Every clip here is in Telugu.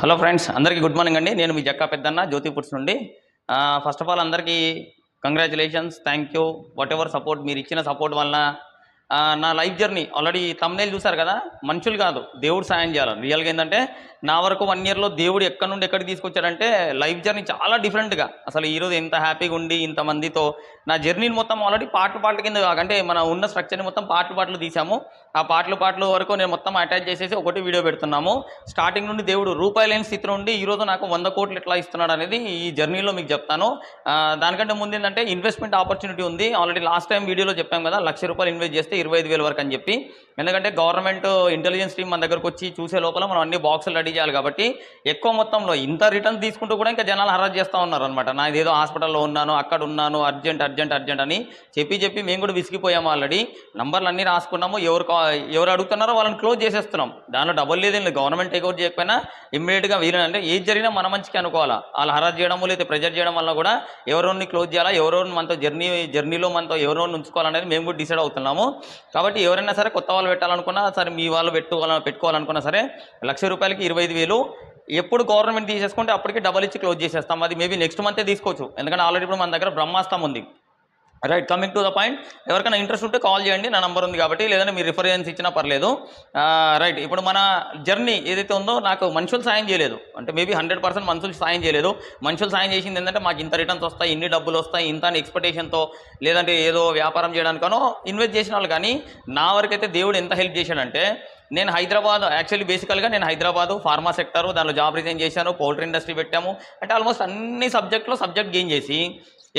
హలో ఫ్రెండ్స్, అందరికీ గుడ్ మార్నింగ్ అండి. నేను మీ జక్కా పెద్దన్న జ్యోతి ఫుడ్స్ నుండి. ఫస్ట్ ఆఫ్ ఆల్ అందరికీ congratulations, thank you. What ever support మీరు ఇచ్చిన సపోర్ట్ వల్ల నా లైఫ్ జర్నీ ఆల్రెడీ తమ్నేల్ చూసారు కదా. మనుషులు కాదు, దేవుడు సాయం చేయాలి. రియల్గా ఏంటంటే నా వరకు 1 ఇయర్లో దేవుడు ఎక్కడి నుండి ఎక్కడికి తీసుకొచ్చాడంటే లైఫ్ జర్నీ చాలా డిఫరెంట్గా. అసలు ఈరోజు ఎంత హ్యాపీగా ఉండి ఇంతమందితో నా జర్నీని మొత్తం ఆల్రెడీ పాటలు కింద అంటే మన ఉన్న స్ట్రక్చర్ని మొత్తం పాటలు తీసాము. ఆ పాటలు వరకు నేను మొత్తం అటాచ్ చేసేసి ఒకటి వీడియో పెడుతున్నాము. స్టార్టింగ్ నుండి దేవుడు రూపాయి లేని స్థితి నుండి ఈరోజు నాకు 100 కోట్లు ఎట్లా ఇస్తున్నాడు అనేది ఈ జర్నీలో మీకు చెప్తాను. దానికంటే ముందు ఏంటంటే ఇన్వెస్ట్మెంట్ ఆపర్చునిటీ ఉంది. ఆల్రెడీ లాస్ట్ టైం వీడియోలో చెప్పాం కదా, ₹1,00,000 ఇన్వెస్ట్ చేస్తే 25,000 వరకు అని చెప్పి. ఎందుకంటే గవర్నమెంట్ ఇంటెలిజెన్స్ టీమ్ మన దగ్గరకు వచ్చి చూసే లోపల మనం అన్ని బాక్సులు రెడీ చేయాలి కాబట్టి ఎక్కువ మొత్తంలో ఇంత రిటర్న్ తీసుకుంటూ కూడా ఇంకా జనాలు హరాజ్ చేస్తూ ఉన్నారు అనమాట. నా ఏదో హాస్పిటల్లో ఉన్నాను, అక్కడ ఉన్నాను, అర్జెంట్ అని చెప్పి మేము కూడా విసిగిపోయాము. ఆల్రెడీ నంబర్లు అన్నీ రాసుకున్నాము. ఎవరు అడుగుతున్నారో వాళ్ళని క్లోజ్ చేసేస్తున్నాం. దానిలో డబుల్ లేదేం లేదు. గవర్నమెంట్ టేక్ అవుట్ చేయకపోయినా ఇమ్మీడియట్గా వీళ్ళు అంటే ఏది జరిగినా మన మంచికి అనుకోవాలా. వాళ్ళు హరాజ్ చేయడము లేదా ప్రెజర్ చేయడం వల్ల కూడా ఎవరోని క్లోజ్ చేయాలా, ఎవరోని మనతో జర్నీలో మనతో ఎవరోని ఉంచుకోవాలనేది మేము కూడా డిసైడ్ అవుతున్నాము. కాబట్టి ఎవరైనా సరే కొత్త వాళ్ళు పెట్టాలనుకున్నా సరే, మీ వాళ్ళు పెట్టుకోవాలనుకున్నా సరే ₹1,00,000కి 25,000 ఎప్పుడు గవర్నమెంట్ తీసేసుకుంటే అప్పటికి డబల్ ఇచ్చి క్లోజ్ చేసేస్తాం. అది మేబీ నెక్స్ట్ మంతే తీసుకోవచ్చు. ఎందుకంటే ఆల్రెడీ ఇప్పుడు మన దగ్గర బ్రహ్మాస్త్రం ఉంది. Right, coming to the point. ఎవరికైనా ఇంట్రెస్ట్ ఉంటే కాల్ చేయండి, నా నంబర్ ఉంది కాబట్టి. లేదంటే మీరు రిఫరెన్స్ ఇచ్చినా పర్లేదు. రైట్, ఇప్పుడు మన జర్నీ ఏదైతే ఉందో నాకు మనుషులు సాయం చేయలేదు. అంటే మేబీ 100% మనుషులు సాయం చేయలేదు. మనుషులు సాయం చేసింది ఏంటంటే మాకు ఇంత రిటర్న్స్ వస్తాయి, ఇన్ని డబ్బులు వస్తాయి, ఇంత అని ఎక్స్పెక్టేషన్తో, లేదంటే ఏదో వ్యాపారం చేయడానికనో ఇన్వెస్ట్ చేసిన వాళ్ళు. కానీ నా వరకైతే దేవుడు ఎంత హెల్ప్ చేశాడంటే, నేను బేసికల్గా నేను హైదరాబాదు ఫార్మా సెక్టర్, దానిలో జాబ్ రిజైన్ చేశాను, పౌల్ట్రీ ఇండస్ట్రీ పెట్టాము. అంటే ఆల్మోస్ట్ అన్ని సబ్జెక్ట్ గెయిన్ చేసి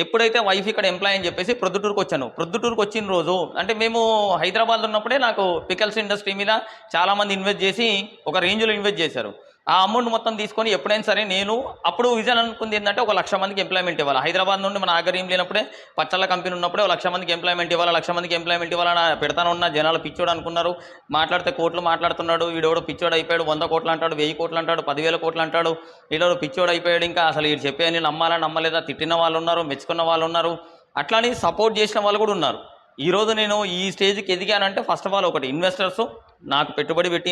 ఎప్పుడైతే వైఫ్ ఇక్కడ ఎంప్లాయ్ అని చెప్పేసి ప్రొద్దుటూరుకు వచ్చాను. ప్రొద్దుటూరుకు వచ్చిన రోజు అంటే మేము హైదరాబాద్లో ఉన్నప్పుడే నాకు పికల్స్ ఇండస్ట్రీ మీద చాలామంది ఇన్వెస్ట్ చేసి ఒక రేంజ్లో ఇన్వెస్ట్ చేశారు. ఆ అమౌంట్ మొత్తం తీసుకొని ఎప్పుడైనా సరే నేను అప్పుడు విజన్ అనుకుంది ఏంటంటే 1,00,000 మందికి ఎంప్లాయ్మెంట్ ఇవ్వాలి. హైదరాబాద్ నుండి మన ఆగర్యం లేనప్పుడే పచ్చళ్ళ కంపెనీ ఉన్నప్పుడే 1,00,000 మందికి ఎంప్లాయ్మెంట్ ఇవ్వాలి, 1,00,000 మందికి ఎంప్లాయ్మెంట్ ఇవ్వాలని పెడతాను ఉన్న జనాలు పిచ్చోడు అనుకున్నారు. మాట్లాడితే కోట్లు మాట్లాడుతున్నాడు, వీడోడు పిచ్చోడు అయిపోయాడు, 100 కోట్లు అంటాడు, 1000 కోట్లు అంటాడు, 10,000 కోట్లు అంటాడు, వీడోడు పిచ్చోడు అయిపోయాడు. ఇంకా అసలు వీడు చెప్పేది నమ్మాలా నమ్మలేదా, తిట్టిన వాళ్ళు ఉన్నారు, మెచ్చుకున్న వాళ్ళు ఉన్నారు, అట్లానే సపోర్ట్ చేసిన వాళ్ళు కూడా ఉన్నారు. ఈరోజు నేను ఈ స్టేజ్కి ఎదిగానంటే ఫస్ట్ ఆఫ్ ఆల్ ఒకటి ఇన్వెస్టర్సు నాకు పెట్టుబడి పెట్టి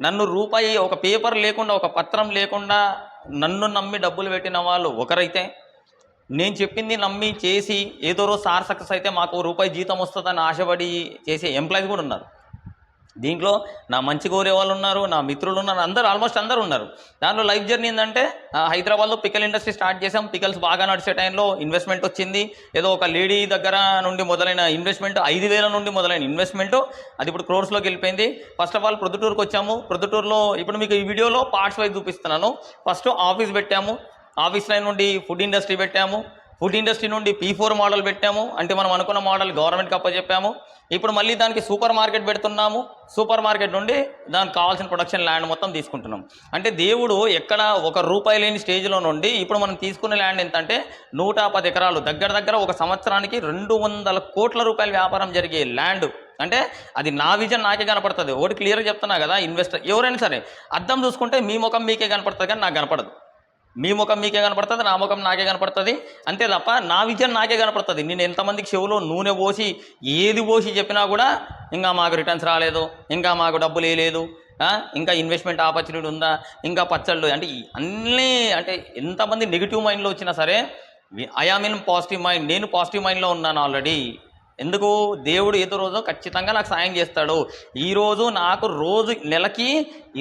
నన్ను రూపాయి ఒక పేపర్ లేకుండా, ఒక పత్రం లేకుండా నన్ను నమ్మి డబ్బులు పెట్టిన వాళ్ళు ఒకరైతే, నేను చెప్పింది నమ్మి చేసి ఏదో రోజు సక్సెస్ అయితే మాకు రూపాయి జీతం వస్తుందని ఆశపడి చేసే ఎంప్లాయీస్ కూడా ఉన్నారు. దీంట్లో నా మంచి కోరే వాళ్ళు ఉన్నారు, నా మిత్రులు ఉన్నారు, ఆల్మోస్ట్ అందరూ ఉన్నారు. దాంట్లో లైఫ్ జర్నీ ఏంటంటే హైదరాబాద్లో పికల్ ఇండస్ట్రీ స్టార్ట్ చేసాం. పికల్స్ బాగా నడిచే టైంలో ఇన్వెస్ట్మెంట్ వచ్చింది. ఏదో ఒక లేడీ దగ్గర నుండి మొదలైన ఇన్వెస్ట్మెంట్, 5,000 నుండి మొదలైన ఇన్వెస్ట్మెంట్ అది ఇప్పుడు క్రోర్స్లోకి వెళ్ళిపోయింది. ఫస్ట్ ఆఫ్ ఆల్ ప్రొద్దుటూరుకు వచ్చాము. ప్రొద్దుటూరులో ఇప్పుడు మీకు ఈ వీడియోలో పార్ట్స్ వైజ్ చూపిస్తున్నాను. ఫస్ట్ ఆఫీస్ పెట్టాము, ఆఫీస్ లైన్ నుండి ఫుడ్ ఇండస్ట్రీ పెట్టాము, ఫుడ్ ఇండస్ట్రీ నుండి P4 మోడల్ పెట్టాము. అంటే మనం అనుకున్న మోడల్ గవర్నమెంట్కి అప్పచెప్పాము. ఇప్పుడు మళ్ళీ దానికి సూపర్ మార్కెట్ పెడుతున్నాము. సూపర్ మార్కెట్ నుండి దానికి కావాల్సిన ప్రొడక్షన్ ల్యాండ్ మొత్తం తీసుకుంటున్నాం. అంటే దేవుడు ఎక్కడ ₹1 లేని స్టేజ్లో నుండి ఇప్పుడు మనం తీసుకునే ల్యాండ్ ఎంత అంటే 110 ఎకరాలు, దగ్గర ఒక సంవత్సరానికి ₹200 కోట్ల వ్యాపారం జరిగే ల్యాండ్. అంటే అది నా విజన్ నాకే కనపడుతుంది. ఒకటి క్లియర్గా చెప్తున్నా కదా, ఇన్వెస్టర్ ఎవరైనా సరే అద్దం చూసుకుంటే మీ ముఖం మీకే కనపడుతుంది, కానీ నాకు కనపడదు. మీ ముఖం మీకే కనపడుతుంది, నా ముఖం నాకే కనపడుతుంది, అంతే తప్ప నా విజన్ నాకే కనపడుతుంది. నేను ఎంతమందికి చెవులో నూనె పోసి ఏది పోసి చెప్పినా కూడా ఇంకా మాకు రిటర్న్స్ రాలేదు, ఇంకా మాకు డబ్బులు వేయలేదు, ఇంకా ఇన్వెస్ట్మెంట్ ఆపర్చునిటీ ఉందా, ఇంకా పచ్చళ్ళు అంటే అన్నీ, అంటే ఎంతమంది నెగిటివ్ మైండ్లో వచ్చినా సరే I am in positive mind. నేను పాజిటివ్ మైండ్లో ఉన్నాను ఆల్రెడీ. ఎందుకు, దేవుడు ఏదో రోజు ఖచ్చితంగా నాకు సాయం చేస్తాడు. ఈరోజు నాకు నెలకి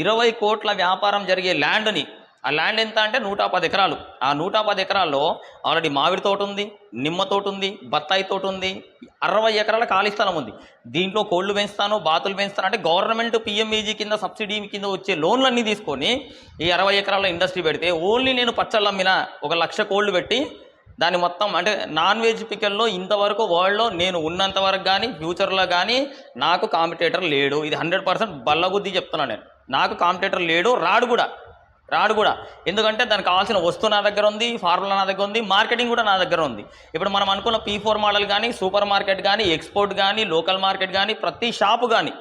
20 కోట్ల వ్యాపారం జరిగే ల్యాండ్ని, ఆ ల్యాండ్ ఎంత అంటే 110 ఎకరాలు. ఆ 110 ఎకరాల్లో ఆల్రెడీ మామిడి తోట ఉంది, నిమ్మ తోట ఉంది, బత్తాయి తోట ఉంది, 60 ఎకరాల ఖాళీ స్థలం ఉంది. దీంట్లో కోళ్ళు పెంచుతాను, బాతులు పెంచుతాను. అంటే గవర్నమెంట్ PMEG కింద సబ్సిడీ కింద వచ్చే లోన్లన్నీ తీసుకొని ఈ 60 ఎకరాల ఇండస్ట్రీ పెడితే ఓన్లీ నేను పచ్చళ్ళు అమ్మిన 1,00,000 కోళ్ళు పెట్టి దాన్ని మొత్తం, అంటే నాన్ వెజ్ పికల్లో ఇంతవరకు వరల్డ్లో నేను ఉన్నంత వరకు కానీ ఫ్యూచర్లో కానీ నాకు కాంపిటేటర్ లేడు. ఇది 100% బల్లగుద్ది చెప్తున్నాను నేను. నాకు కాంపిటేటర్ లేడు, రాడు కూడా. ఎందుకంటే దానికి కావాల్సిన వస్తువు నా దగ్గర ఉంది, ఫార్ములా నా దగ్గర ఉంది, మార్కెటింగ్ కూడా నా దగ్గర ఉంది. ఇప్పుడు మనం అనుకున్న P4 మోడల్ కానీ, సూపర్ మార్కెట్ కానీ, ఎక్స్పోర్ట్ కానీ, లోకల్ మార్కెట్ కానీ, ప్రతి షాపు కానీ,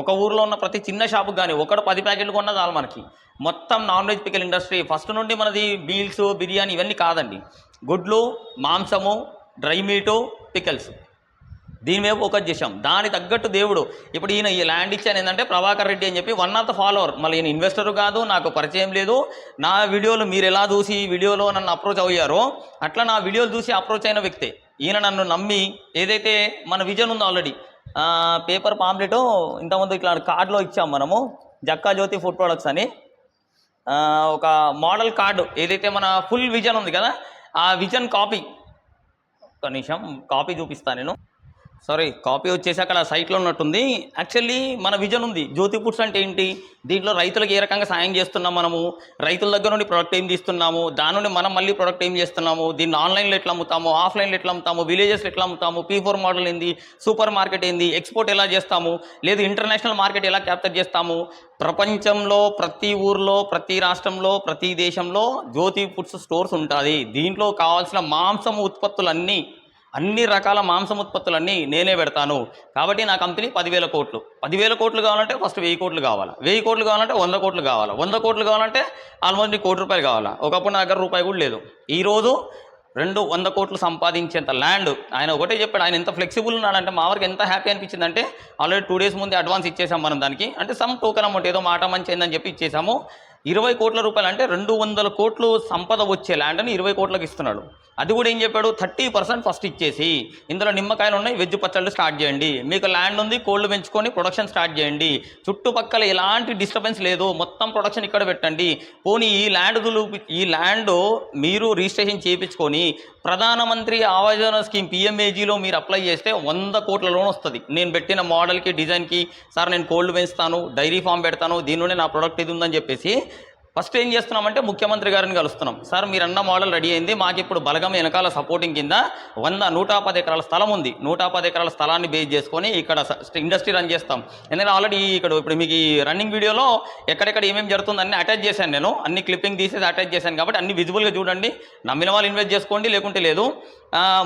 ఒక ఊర్లో ఉన్న ప్రతి చిన్న షాపు కానీ ఒకడు 10 ప్యాకెట్లు కొన్నా చాలు మనకి. మొత్తం non veg pickle industry first నుండి మనది మీల్స్, బిర్యానీ ఇవన్నీ కాదండి. గుడ్లు, మాంసము, డ్రై మీటు, పికల్స్ దీని మీద ఫోకస్ చేశాం. దాని తగ్గట్టు దేవుడు ఇప్పుడు ఈయన ఈ ల్యాండ్ ఇచ్చాను ఏంటంటే ప్రభాకర్ రెడ్డి అని చెప్పి వన్ ఆఫ్ ద ఫాలోవర్. మళ్ళీ ఈయన ఇన్వెస్టర్ కాదు, నాకు పరిచయం లేదు. నా వీడియోలు మీరు ఎలా చూసి వీడియోలో నన్ను అప్రోచ్ అయ్యారో అట్లా నా వీడియోలు చూసి అప్రోచ్ అయిన వ్యక్తే ఈయన. నన్ను నమ్మి ఏదైతే మన విజన్ ఉందో ఆల్రెడీ పేపర్ పాంప్లెట్ ఇంతకుముందు ఇట్లా కార్డులో ఇచ్చాం మనము, జక్కా జ్యోతి ఫుడ్ ప్రొడక్ట్స్ అని ఒక మోడల్ కార్డు. ఏదైతే మన ఫుల్ విజన్ ఉంది కదా, ఆ విజన్ కాపీ, ఒక నిమిషం కాపీ చూపిస్తాను నేను. సారీ, కాపీ వచ్చేసి అక్కడ సైట్లో ఉన్నట్టుంది. యాక్చువల్లీ మన విజన్ ఉంది. జ్యోతి ఫుడ్స్ అంటే ఏంటి, దీంట్లో రైతులకు ఏ రకంగా సాయం చేస్తున్నాం, మనము రైతుల దగ్గర నుండి ప్రొడక్ట్ ఏం తీస్తున్నాము, దాని నుండి మనం మళ్ళీ ప్రొడక్ట్ ఏం చేస్తున్నాము, దీన్ని ఆన్లైన్లో ఎట్లా అమ్ముతాము, ఆఫ్లైన్లో ఎట్లా అమ్ముతాము, విలేజెస్లో ఎట్లా అమ్ముతాము, P4 మోడల్ ఏంది, సూపర్ మార్కెట్ ఏంది, ఎక్స్పోర్ట్ ఎలా చేస్తాము, లేదు ఇంటర్నేషనల్ మార్కెట్ ఎలా క్యాప్చర్ చేస్తాము. ప్రపంచంలో ప్రతి ఊర్లో, ప్రతి రాష్ట్రంలో, ప్రతి దేశంలో జ్యోతి ఫుడ్స్ స్టోర్స్ ఉంటుంది. దీంట్లో కావాల్సిన మాంసం ఉత్పత్తులన్నీ, అన్ని రకాల మాంసం ఉత్పత్తులన్నీ నేనే పెడతాను. కాబట్టి నా కంపెనీ 10,000 కోట్లు. 10,000 కోట్లు కావాలంటే ఫస్ట్ 1000 కోట్లు కావాలి, 1000 కోట్లు కావాలంటే 100 కోట్లు కావాలి, 100 కోట్లు కావాలంటే ఆల్మోస్ట్ నీకు ₹1 కోటి కావాలి. ఒకప్పుడు నా దగ్గర రూపాయి కూడా లేదు. ఈరోజు 200 కోట్లు సంపాదించేంత ల్యాండ్ ఆయన ఒకటే చెప్పాడు. ఆయన ఎంత ఫ్లెక్సిబుల్ ఉన్నాడంటే మా వరకు ఎంత హ్యాపీ అనిపించిందంటే ఆల్రెడీ 2 డేస్ ముందే అడ్వాన్స్ ఇచ్చేసాం మనం దానికి. అంటే సమ్ టోకెన్ అమౌంట్ ఏదో మాట మంచి అయిందని చెప్పి ఇచ్చేసాము. 20 కోట్ల రూపాయలు అంటే 200 కోట్లు సంపద వచ్చే ల్యాండ్ని 20 కోట్లకు ఇస్తున్నాడు. అది కూడా ఏం చెప్పాడు, 30% ఫస్ట్ ఇచ్చేసి ఇందులో నిమ్మకాయలు ఉన్నాయి, వెజ్ పచ్చళ్ళు స్టార్ట్ చేయండి, మీకు ల్యాండ్ ఉంది, కోళ్ళు పెంచుకొని ప్రొడక్షన్ స్టార్ట్ చేయండి, చుట్టుపక్కల ఎలాంటి డిస్టర్బెన్స్ లేదు, మొత్తం ప్రొడక్షన్ ఇక్కడ పెట్టండి. పోనీ ఈ ల్యాండ్ మీరు రిజిస్ట్రేషన్ చేయించుకొని ప్రధానమంత్రి ఆవాస్ యోజన స్కీమ్ PMAGలో మీరు అప్లై చేస్తే 100 కోట్ల లోన్ వస్తుంది. నేను పెట్టిన మోడల్కి, డిజైన్కి, సార్ నేను కోల్డ్ పెంచుతాను, డైరీ ఫామ్ పెడతాను, దీని నుండి నా ప్రొడక్ట్ ఇది ఉందని చెప్పేసి ఫస్ట్ ఏం చేస్తున్నామంటే ముఖ్యమంత్రి గారిని కలుస్తున్నాం. సార్ మీరు అన్న మోడల్ రెడీ అయింది, మాకు ఇప్పుడు బలగం వెనకాల సపోర్టింగ్ కింద 110 ఎకరాల స్థలం ఉంది. 110 ఎకరాల స్థలాన్ని బేస్ చేసుకొని ఇక్కడ ఇండస్ట్రీ రన్ చేస్తాం. ఎందుకంటే ఆల్రెడీ ఇప్పుడు మీకు ఈ రన్నింగ్ వీడియోలో ఎక్కడెక్కడ ఏమేమి జరుగుతుందని అటాచ్ చేశాను, నేను అన్ని క్లిప్పింగ్ తీసేసి అటాచ్ చేశాను. కాబట్టి అన్ని విజిబుల్గా చూడండి, నమ్మిన వాళ్ళు ఇన్వెస్ట్ చేసుకోండి, లేకుంటే లేదు.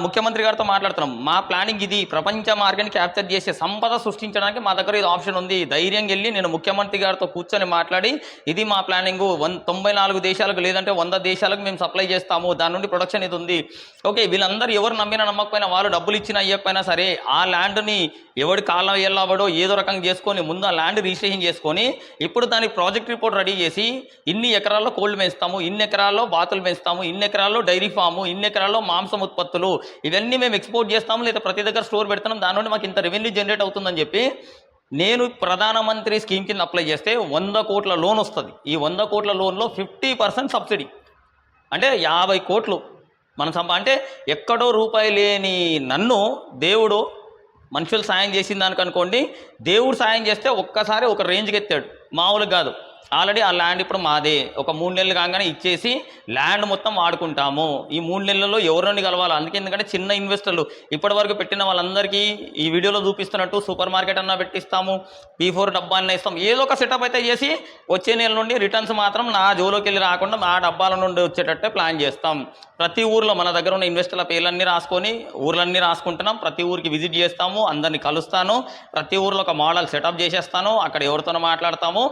ముఖ్యమంత్రి గారితో మాట్లాడుతున్నాం. మా ప్లానింగ్ ఇది, ప్రపంచ మార్కెట్ని క్యాప్చర్ చేసే సంపద సృష్టించడానికి మా దగ్గర ఇది ఆప్షన్ ఉంది. ధైర్యంగా వెళ్ళి నేను ముఖ్యమంత్రి గారితో కూర్చొని మాట్లాడి ఇది మా ప్లానింగ్, 94 దేశాలకు లేదంటే 100 దేశాలకు మేము సప్లై చేస్తాము, దాని నుండి ప్రొడక్షన్ ఇది ఉంది. ఓకే, వీళ్ళందరూ ఎవరు నమ్మినా నమ్మకపోయినా, వాళ్ళు డబ్బులు ఇచ్చినా ఇవ్వకపోయినా సరే, ఆ ల్యాండ్ని ఎవడి కాలం వెళ్ళబడో ఏదో రకంగా చేసుకొని ముందు ఆ ల్యాండ్ రిజిస్ట్రేషన్ చేసుకొని ఇప్పుడు దానికి ప్రాజెక్ట్ రిపోర్ట్ రెడీ చేసి ఇన్ని ఎకరాల్లో కోళ్ళు పెంచుతాము, ఇన్ని ఎకరాల్లో బాతులు పెంచుతాము, ఇన్ని ఎకరాల్లో డైరీ ఫాము, ఇన్ని ఎకరాల్లో మాంసం ఉత్పత్తులు, ఇవన్నీ మేము ఎక్స్పోర్ట్ చేస్తాము, లేదా ప్రతి దగ్గర స్టోర్ పెడతాం, దాని నుండి మాకు ఇంత రెవెన్యూ జనరేట్ అవుతుందని చెప్పి నేను ప్రధానమంత్రి స్కీమ్ కింద అప్లై చేస్తే 100 కోట్ల లోన్ వస్తుంది. ఈ 100 కోట్ల లోన్లో 50% సబ్సిడీ అంటే 50 కోట్లు మనం అంటే ఎక్కడో రూపాయి లేని నన్ను దేవుడు మనుషులు సాయం చేసిన దానికి అనుకోండి, దేవుడు సాయం చేస్తే ఒక్కసారి ఒక రేంజ్కి ఎత్తాడు, మామూలుగా కాదు. ఆల్రెడీ ఆ ల్యాండ్ ఇప్పుడు మాదే. ఒక 3 నెలలు కాగానే ఇచ్చేసి ల్యాండ్ మొత్తం వాడుకుంటాము. ఈ 3 నెలల్లో ఎవరిని కలవాలి. అందుకే ఎందుకంటే చిన్న ఇన్వెస్టర్లు ఇప్పటి వరకు పెట్టిన వాళ్ళందరికీ ఈ వీడియోలో చూపిస్తున్నట్టు సూపర్ మార్కెట్ అన్నా పెట్టిస్తాము, P4 డబ్బా అన్న ఇస్తాం, ఏదో ఒక సెటప్ అయితే చేసి వచ్చే నెల నుండి రిటర్న్స్ మాత్రం నా జోలోకి వెళ్ళి రాకుండా ఆ డబ్బాల నుండి వచ్చేటట్టే ప్లాన్ చేస్తాం. ప్రతి ఊర్లో మన దగ్గర ఉన్న ఇన్వెస్టర్ల పేర్లన్నీ రాసుకొని ఊర్లన్నీ రాసుకుంటున్నాం. ప్రతి ఊరికి విజిట్ చేస్తాము, అందరినీ కలుస్తాను, ప్రతి ఊర్లో ఒక మోడల్ సెటప్ చేసేస్తాను, అక్కడ ఎవరితోనో మాట్లాడతాము,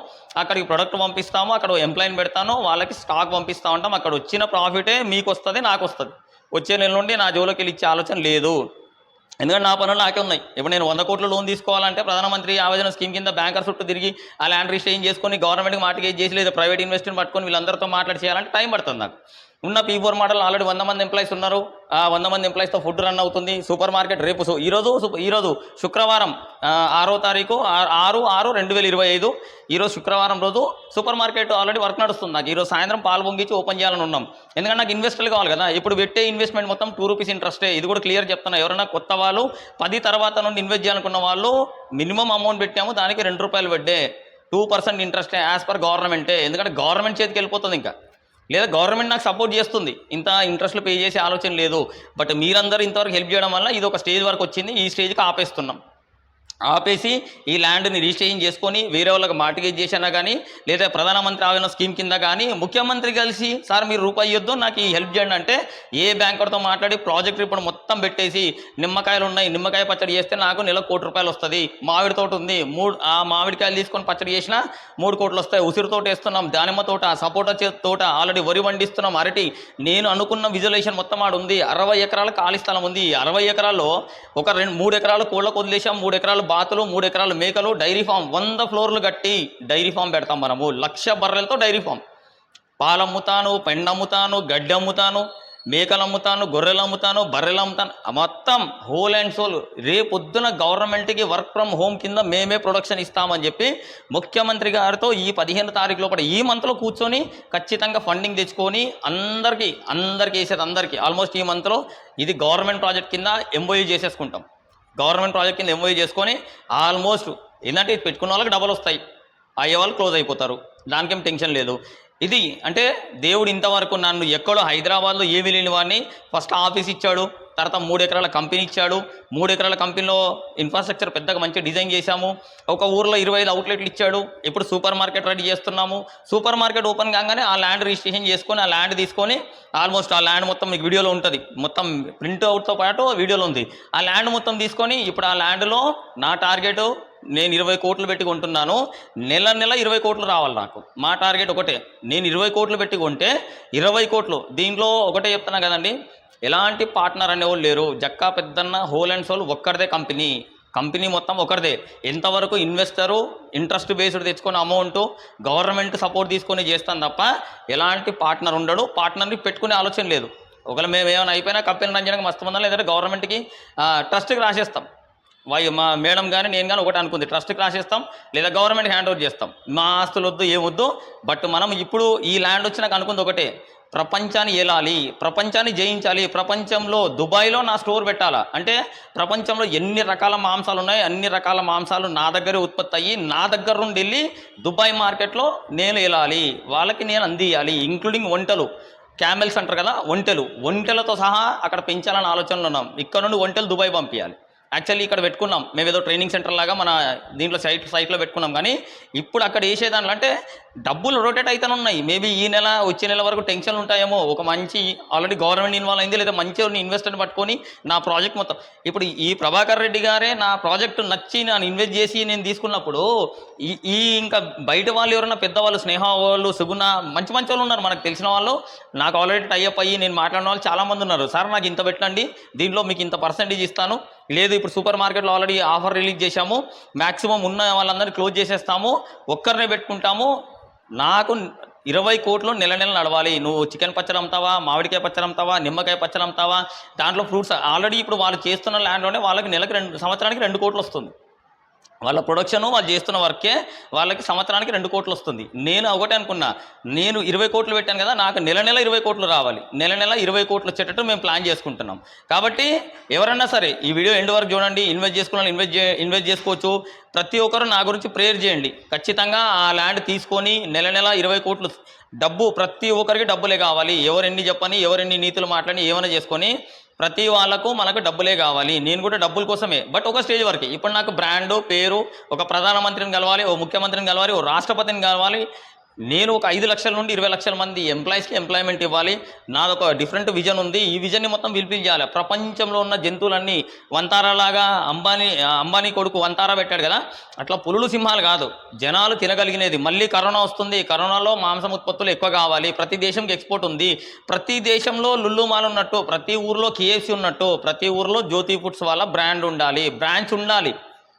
అక్కడికి ప్రొడక్ట్ పంపిస్తాము, అక్కడ ఎంప్లాయీని పెడతాను, వాళ్ళకి స్టాక్ పంపిస్తూ ఉంటాం. అక్కడ వచ్చిన ప్రాఫిటే మీకు వస్తుంది, నాకు వస్తుంది. వచ్చే నెల నుండి నా జోలోకి వెళ్ళి ఇచ్చే ఆలోచన లేదు. ఎందుకంటే నా పనులు నాకే ఉన్నాయి. ఇప్పుడు నేను 100 కోట్ల లోన్ తీసుకోవాలంటే ప్రధానమంత్రి ఆవాస్ యోజన స్కీమ్ కింద బ్యాంకర్ చుట్టూ తిరిగి ఆ ల్యాండ్ రిజిస్ట్రేషన్ చేసుకొని గవర్నమెంట్కి మార్టిగేజ్ చేసి లేదా ప్రైవేట్ ఇన్వెస్ట్మెంట్ పట్టుకొని వీళ్ళందరితో మాట్లాడి చేయాలంటే టైం పడుతుంది నాకు. ఉన్న P4 మోడల్ ఆల్రెడీ 100 మంది ఎంప్లాయీస్ ఉన్నారు. ఆ 100 మంది ఎంప్లాయీస్తో ఫుడ్ రన్ అవుతుంది. సూపర్ మార్కెట్ రేపు ఈరోజు శుక్రవారం 6వ తారీఖు 6/6/2025 ఈరోజు శుక్రవారం రోజు సూపర్ మార్కెట్ ఆల్రెడీ వర్క్ నడుస్తుంది. నాకు ఈరోజు సాయంత్రం పాలు పొంగించి ఓపెన్ చేయాలని ఉన్నాం. ఎందుకంటే నాకు ఇన్వెస్టర్లు కావాలి కదా. ఇప్పుడు పెట్టే ఇన్వెస్ట్మెంట్ మొత్తం ₹2 ఇంట్రెస్టే. ఇది కూడా క్లియర్ చెప్తున్నా. ఎవరైనా కొత్త వాళ్ళు 10 తర్వాత నుండి ఇన్వెస్ట్ చేయాలనుకున్న వాళ్ళు మినిమం అమౌంట్ పెట్టాము, దానికి ₹2 పడ్డే, 2% ఇంట్రెస్టే యాజ్ పర్ గవర్నమెంటే. ఎందుకంటే గవర్నమెంట్ చేతికి వెళ్ళిపోతుంది ఇంకా, లేదా గవర్నమెంట్ నాకు సపోర్ట్ చేస్తుంది, ఇంత ఇంట్రెస్ట్లు పే చేసే ఆలోచన లేదు. బట్ మీరందరూ ఇంతవరకు హెల్ప్ చేయడం వల్ల ఇది ఒక స్టేజ్ వరకు వచ్చింది. ఈ స్టేజ్కి ఆపేస్తున్నాం. ఆపేసి ఈ ల్యాండ్ని రిజిస్ట్రేషన్ చేసుకొని వేరే వాళ్ళకి మార్టిగేజ్ చేసినా కానీ లేదా ప్రధానమంత్రి ఆవేదన స్కీమ్ కింద కానీ ముఖ్యమంత్రి కలిసి సార్ మీరు రూపాయి ఇవ్వద్దు నాకు ఈ హెల్ప్ చేయండి అంటే ఏ బ్యాంకర్తో మాట్లాడి ప్రాజెక్ట్ రిపోర్ట్ మొత్తం పెట్టేసి నిమ్మకాయలు ఉన్నాయి నిమ్మకాయ పచ్చడి చేస్తే నాకు నెల ₹1,00,00,000 వస్తుంది, మామిడి తోట ఉంది ఆ మామిడికాయలు తీసుకొని పచ్చడి చేసినా 3 కోట్లు వస్తాయి, ఉసిరి తోట వేస్తున్నాం, దానిమ్మ తోట, సపోటా తోట, ఆల్రెడీ వరి పండిస్తున్నాం, అరటి, నేను అనుకున్న విజువలైజేషన్ మొత్తం ఆడు ఉంది. 60 ఎకరాల ఖాళీ స్థలం ఉంది. 60 ఎకరాల్లో ఒక 3 ఎకరాలు కోళ్ళకు వదిలేసాం, 3 ఎకరాలు బాతులు, 3 ఎకరాలు మేకలు, డైరీ ఫామ్ 100 ఫ్లోర్లు కట్టి డైరీ ఫామ్ పెడతాం మనము. 1,00,000 బర్రెలతో డైరీ ఫామ్. పాలు అమ్ముతాను, పెండ అమ్ముతాను, గడ్డి అమ్ముతాను, మేకలు అమ్ముతాను, గొర్రెలు అమ్ముతాను, బర్రెలు అమ్ముతాను, మొత్తం హోల్ అండ్ సోల్. రేపొద్దున గవర్నమెంట్కి వర్క్ ఫ్రమ్ హోమ్ కింద మేమే ప్రొడక్షన్ ఇస్తామని చెప్పి ముఖ్యమంత్రి గారితో ఈ 15 తారీఖు లోపల ఈ మంత్లో కూర్చొని ఖచ్చితంగా ఫండింగ్ తెచ్చుకొని అందరికీ వేసేది అందరికీ ఆల్మోస్ట్ ఈ మంత్లో ఇది గవర్నమెంట్ ప్రాజెక్ట్ కింద ఎంఓయూ చేసేసుకుంటాం. గవర్నమెంట్ ప్రాజెక్ట్ కింద ఎంఓయూ చేసుకొని ఆల్మోస్ట్ ఏంటంటే ఇది పెట్టుకున్న వాళ్ళకి డబ్బులు వస్తాయి, అయ్యే వాళ్ళు క్లోజ్ అయిపోతారు, దానికేం టెన్షన్ లేదు. ఇది అంటే దేవుడు ఇంతవరకు నన్ను ఎక్కడో హైదరాబాద్లో ఏమీ లేని వాడిని ఫస్ట్ ఆఫీస్ ఇచ్చాడు, తర్వాత 3 ఎకరాల కంపెనీ ఇచ్చాడు. 3 ఎకరాల కంపెనీలో ఇన్ఫ్రాస్ట్రక్చర్ పెద్దగా మంచిగా డిజైన్ చేశాము. ఒక ఊర్లో 25 అవుట్లెట్లు ఇచ్చాడు. ఇప్పుడు సూపర్ మార్కెట్ రెడీ చేస్తున్నాము. సూపర్ మార్కెట్ ఓపెన్ కాగానే ఆ ల్యాండ్ రిజిస్ట్రేషన్ చేసుకొని ఆ ల్యాండ్ తీసుకొని ఆల్మోస్ట్ ఆ ల్యాండ్ మొత్తం మీకు వీడియోలో ఉంటుంది, మొత్తం ప్రింట్ అవుట్తో పాటు వీడియోలో ఉంది. ఆ ల్యాండ్ మొత్తం తీసుకొని ఇప్పుడు ఆ ల్యాండ్లో నా టార్గెట్ నేను 20 కోట్లు పెట్టి కొంటున్నాను. నెల 20 కోట్లు రావాలి నాకు. మా టార్గెట్ ఒకటే, నేను 20 కోట్లు పెట్టి కొంటే 20 కోట్లు. దీంట్లో ఒకటే చెప్తున్నా కదండి, ఎలాంటి పార్ట్నర్ అనేవాళ్ళు లేరు. జక్కా పెద్దన్న హోల్ అండ్ సోల్ ఒక్కరిదే కంపెనీ మొత్తం ఒకరిదే. ఎంతవరకు ఇన్వెస్టరు ఇంట్రెస్ట్ బేస్డ్ తెచ్చుకున్న అమౌంట్ గవర్నమెంట్ సపోర్ట్ తీసుకొని చేస్తాను తప్ప ఎలాంటి పార్ట్నర్ ఉండడు. పార్ట్నర్ని పెట్టుకునే ఆలోచన లేదు. ఒకవేళ మేము ఏమైనా అయిపోయినా కంపెనీ రన్ చేయడానికి మస్తు మంది, లేదంటే గవర్నమెంట్కి ట్రస్ట్కి రాసేస్తాం. మా మేడం కానీ నేను కానీ ఒకటి అనుకుంది, ట్రస్ట్కి రాసేస్తాం లేదా గవర్నమెంట్కి హ్యాండ్ ఓవర్ చేస్తాం. మా ఆస్తులు వద్దు ఏమొద్దు. బట్ మనం ఇప్పుడు ఈ ల్యాండ్ వచ్చి నాకు అనుకుంది ఒకటే, ప్రపంచాన్ని ఏలాలి, ప్రపంచాన్ని జయించాలి. ప్రపంచంలో దుబాయ్లో నా స్టోర్ పెట్టాలా అంటే ప్రపంచంలో ఎన్ని రకాల మాంసాలు ఉన్నాయి, అన్ని రకాల మాంసాలు నా దగ్గరే ఉత్పత్తి అయ్యి నా దగ్గర నుండి వెళ్ళి దుబాయ్ మార్కెట్లో నేను ఏలాలి, వాళ్ళకి నేను అందియాలి. ఇంక్లూడింగ్ వంటలు, క్యామెల్స్ అంటారు కదా, ఒంటెలతో సహా అక్కడ పెంచాలని ఆలోచనలో ఉన్నాం. ఇక్కడ నుండి ఒంటెలు దుబాయ్ పంపించాలి. యాక్చువల్లీ ఇక్కడ పెట్టుకున్నాం మేము, ఏదో ట్రైనింగ్ సెంటర్ లాగా మన దీంట్లో సైట్లో పెట్టుకున్నాం. కానీ ఇప్పుడు అక్కడ వేసేదాంట్లో అంటే డబ్బులు రొటేట్ అవుతానే ఉన్నాయి. మేబీ ఈ నెల వచ్చే నెల వరకు టెన్షన్లు ఉంటాయేమో. ఒక మంచి ఆల్రెడీ గవర్నమెంట్ ఇన్వాల్వ్ అయింది, లేదా మంచి ఇన్వెస్టర్ని పట్టుకొని నా ప్రాజెక్ట్ మొత్తం ఇప్పుడు ఈ ప్రభాకర్ రెడ్డి గారే నా ప్రాజెక్టు నచ్చి నేను ఇన్వెస్ట్ చేసి నేను తీసుకున్నప్పుడు ఈ ఇంకా బయట వాళ్ళు ఎవరైనా పెద్దవాళ్ళు, స్నేహ వాళ్ళు, సుగుణ, మంచి వాళ్ళు ఉన్నారు మనకు తెలిసిన వాళ్ళు, నాకు ఆల్రెడీ టైఅప్ అయ్యి నేను మాట్లాడిన వాళ్ళు చాలామంది ఉన్నారు. సార్ నాకు ఇంత పెట్టండి, దీంట్లో మీకు ఇంత పర్సెంటేజ్ ఇస్తాను, లేదు ఇప్పుడు సూపర్ మార్కెట్లో ఆల్రెడీ ఆఫర్ రిలీజ్ చేశాము, మ్యాక్సిమం ఉన్న వాళ్ళందరినీ క్లోజ్ చేసేస్తాము, ఒక్కరినే పెట్టుకుంటాము, నాకు 20 కోట్లు నెల నడవాలి. నువ్వు చికెన్ పచ్చడి అమ్ముతావా, మామిడికాయ పచ్చడి అమ్ముతావా, నిమ్మకాయ పచ్చడి అమ్ముతావా, దాంట్లో ఫ్రూట్స్ ఆల్రెడీ ఇప్పుడు వాళ్ళు చేస్తున్న ల్యాండ్లోనే వాళ్ళకి నెలకు సంవత్సరానికి 2 కోట్లు వస్తుంది. వాళ్ళ ప్రొడక్షను వాళ్ళు చేస్తున్న వర్కే వాళ్ళకి సంవత్సరానికి 2 కోట్లు వస్తుంది. నేను ఒకటే అనుకున్నా, నేను 20 కోట్లు పెట్టాను కదా, నాకు నెల 20 కోట్లు రావాలి. నెల 20 కోట్లు వచ్చేటట్టు మేము ప్లాన్ చేసుకుంటున్నాం. కాబట్టి ఎవరన్నా సరే ఈ వీడియో ఎండ్ వరకు చూడండి. ఇన్వెస్ట్ చేసుకున్న ఇన్వెస్ట్ చేసుకోవచ్చు. ప్రతి ఒక్కరు నా గురించి ప్రేయర్ చేయండి. ఖచ్చితంగా ఆ ల్యాండ్ తీసుకొని నెల 20 కోట్లు డబ్బు, ప్రతి ఒక్కరికి డబ్బులే కావాలి. ఎవరెన్ని చెప్పని, ఎవరెన్ని నీతులు మాట్లాడి ఏమైనా చేసుకొని ప్రతి వాళ్ళకు మనకు డబ్బులే కావాలి. నేను కూడా డబ్బుల కోసమే, బట్ ఒక స్టేజ్ వరకు. ఇప్పుడు నాకు బ్రాండు, పేరు, ఒక ప్రధానమంత్రిని కలవాలి, ఓ ముఖ్యమంత్రిని కలవాలి, ఓ రాష్ట్రపతిని కలవాలి. నేను ఒక 5 లక్షల నుండి 20 లక్షల మంది ఎంప్లాయీస్కి ఎంప్లాయ్మెంట్ ఇవ్వాలి. నాదొక డిఫరెంట్ విజన్ ఉంది. ఈ విజన్ని మొత్తం ఫుల్ఫిల్ చేయాలి. ప్రపంచంలో ఉన్న జంతువులన్నీ వంతారాలాగా అంబానీ కొడుకు వంతారా పెట్టాడు కదా, అట్లా పులులు సింహాలు కాదు, జనాలు తినగలిగినది. మళ్ళీ కరోనా వస్తుంది, కరోనాలో మాంసం ఉత్పత్తులు ఎక్కువ కావాలి. ప్రతి దేశంకి ఎక్స్పోర్ట్ ఉంది. ప్రతి దేశంలో లుల్లు మాల్ ఉన్నట్టు, ప్రతి ఊర్లో KFC ఉన్నట్టు, ప్రతి ఊర్లో జ్యోతి ఫుడ్స్ వాళ్ళ బ్రాండ్ ఉండాలి, బ్రాంచ్ ఉండాలి.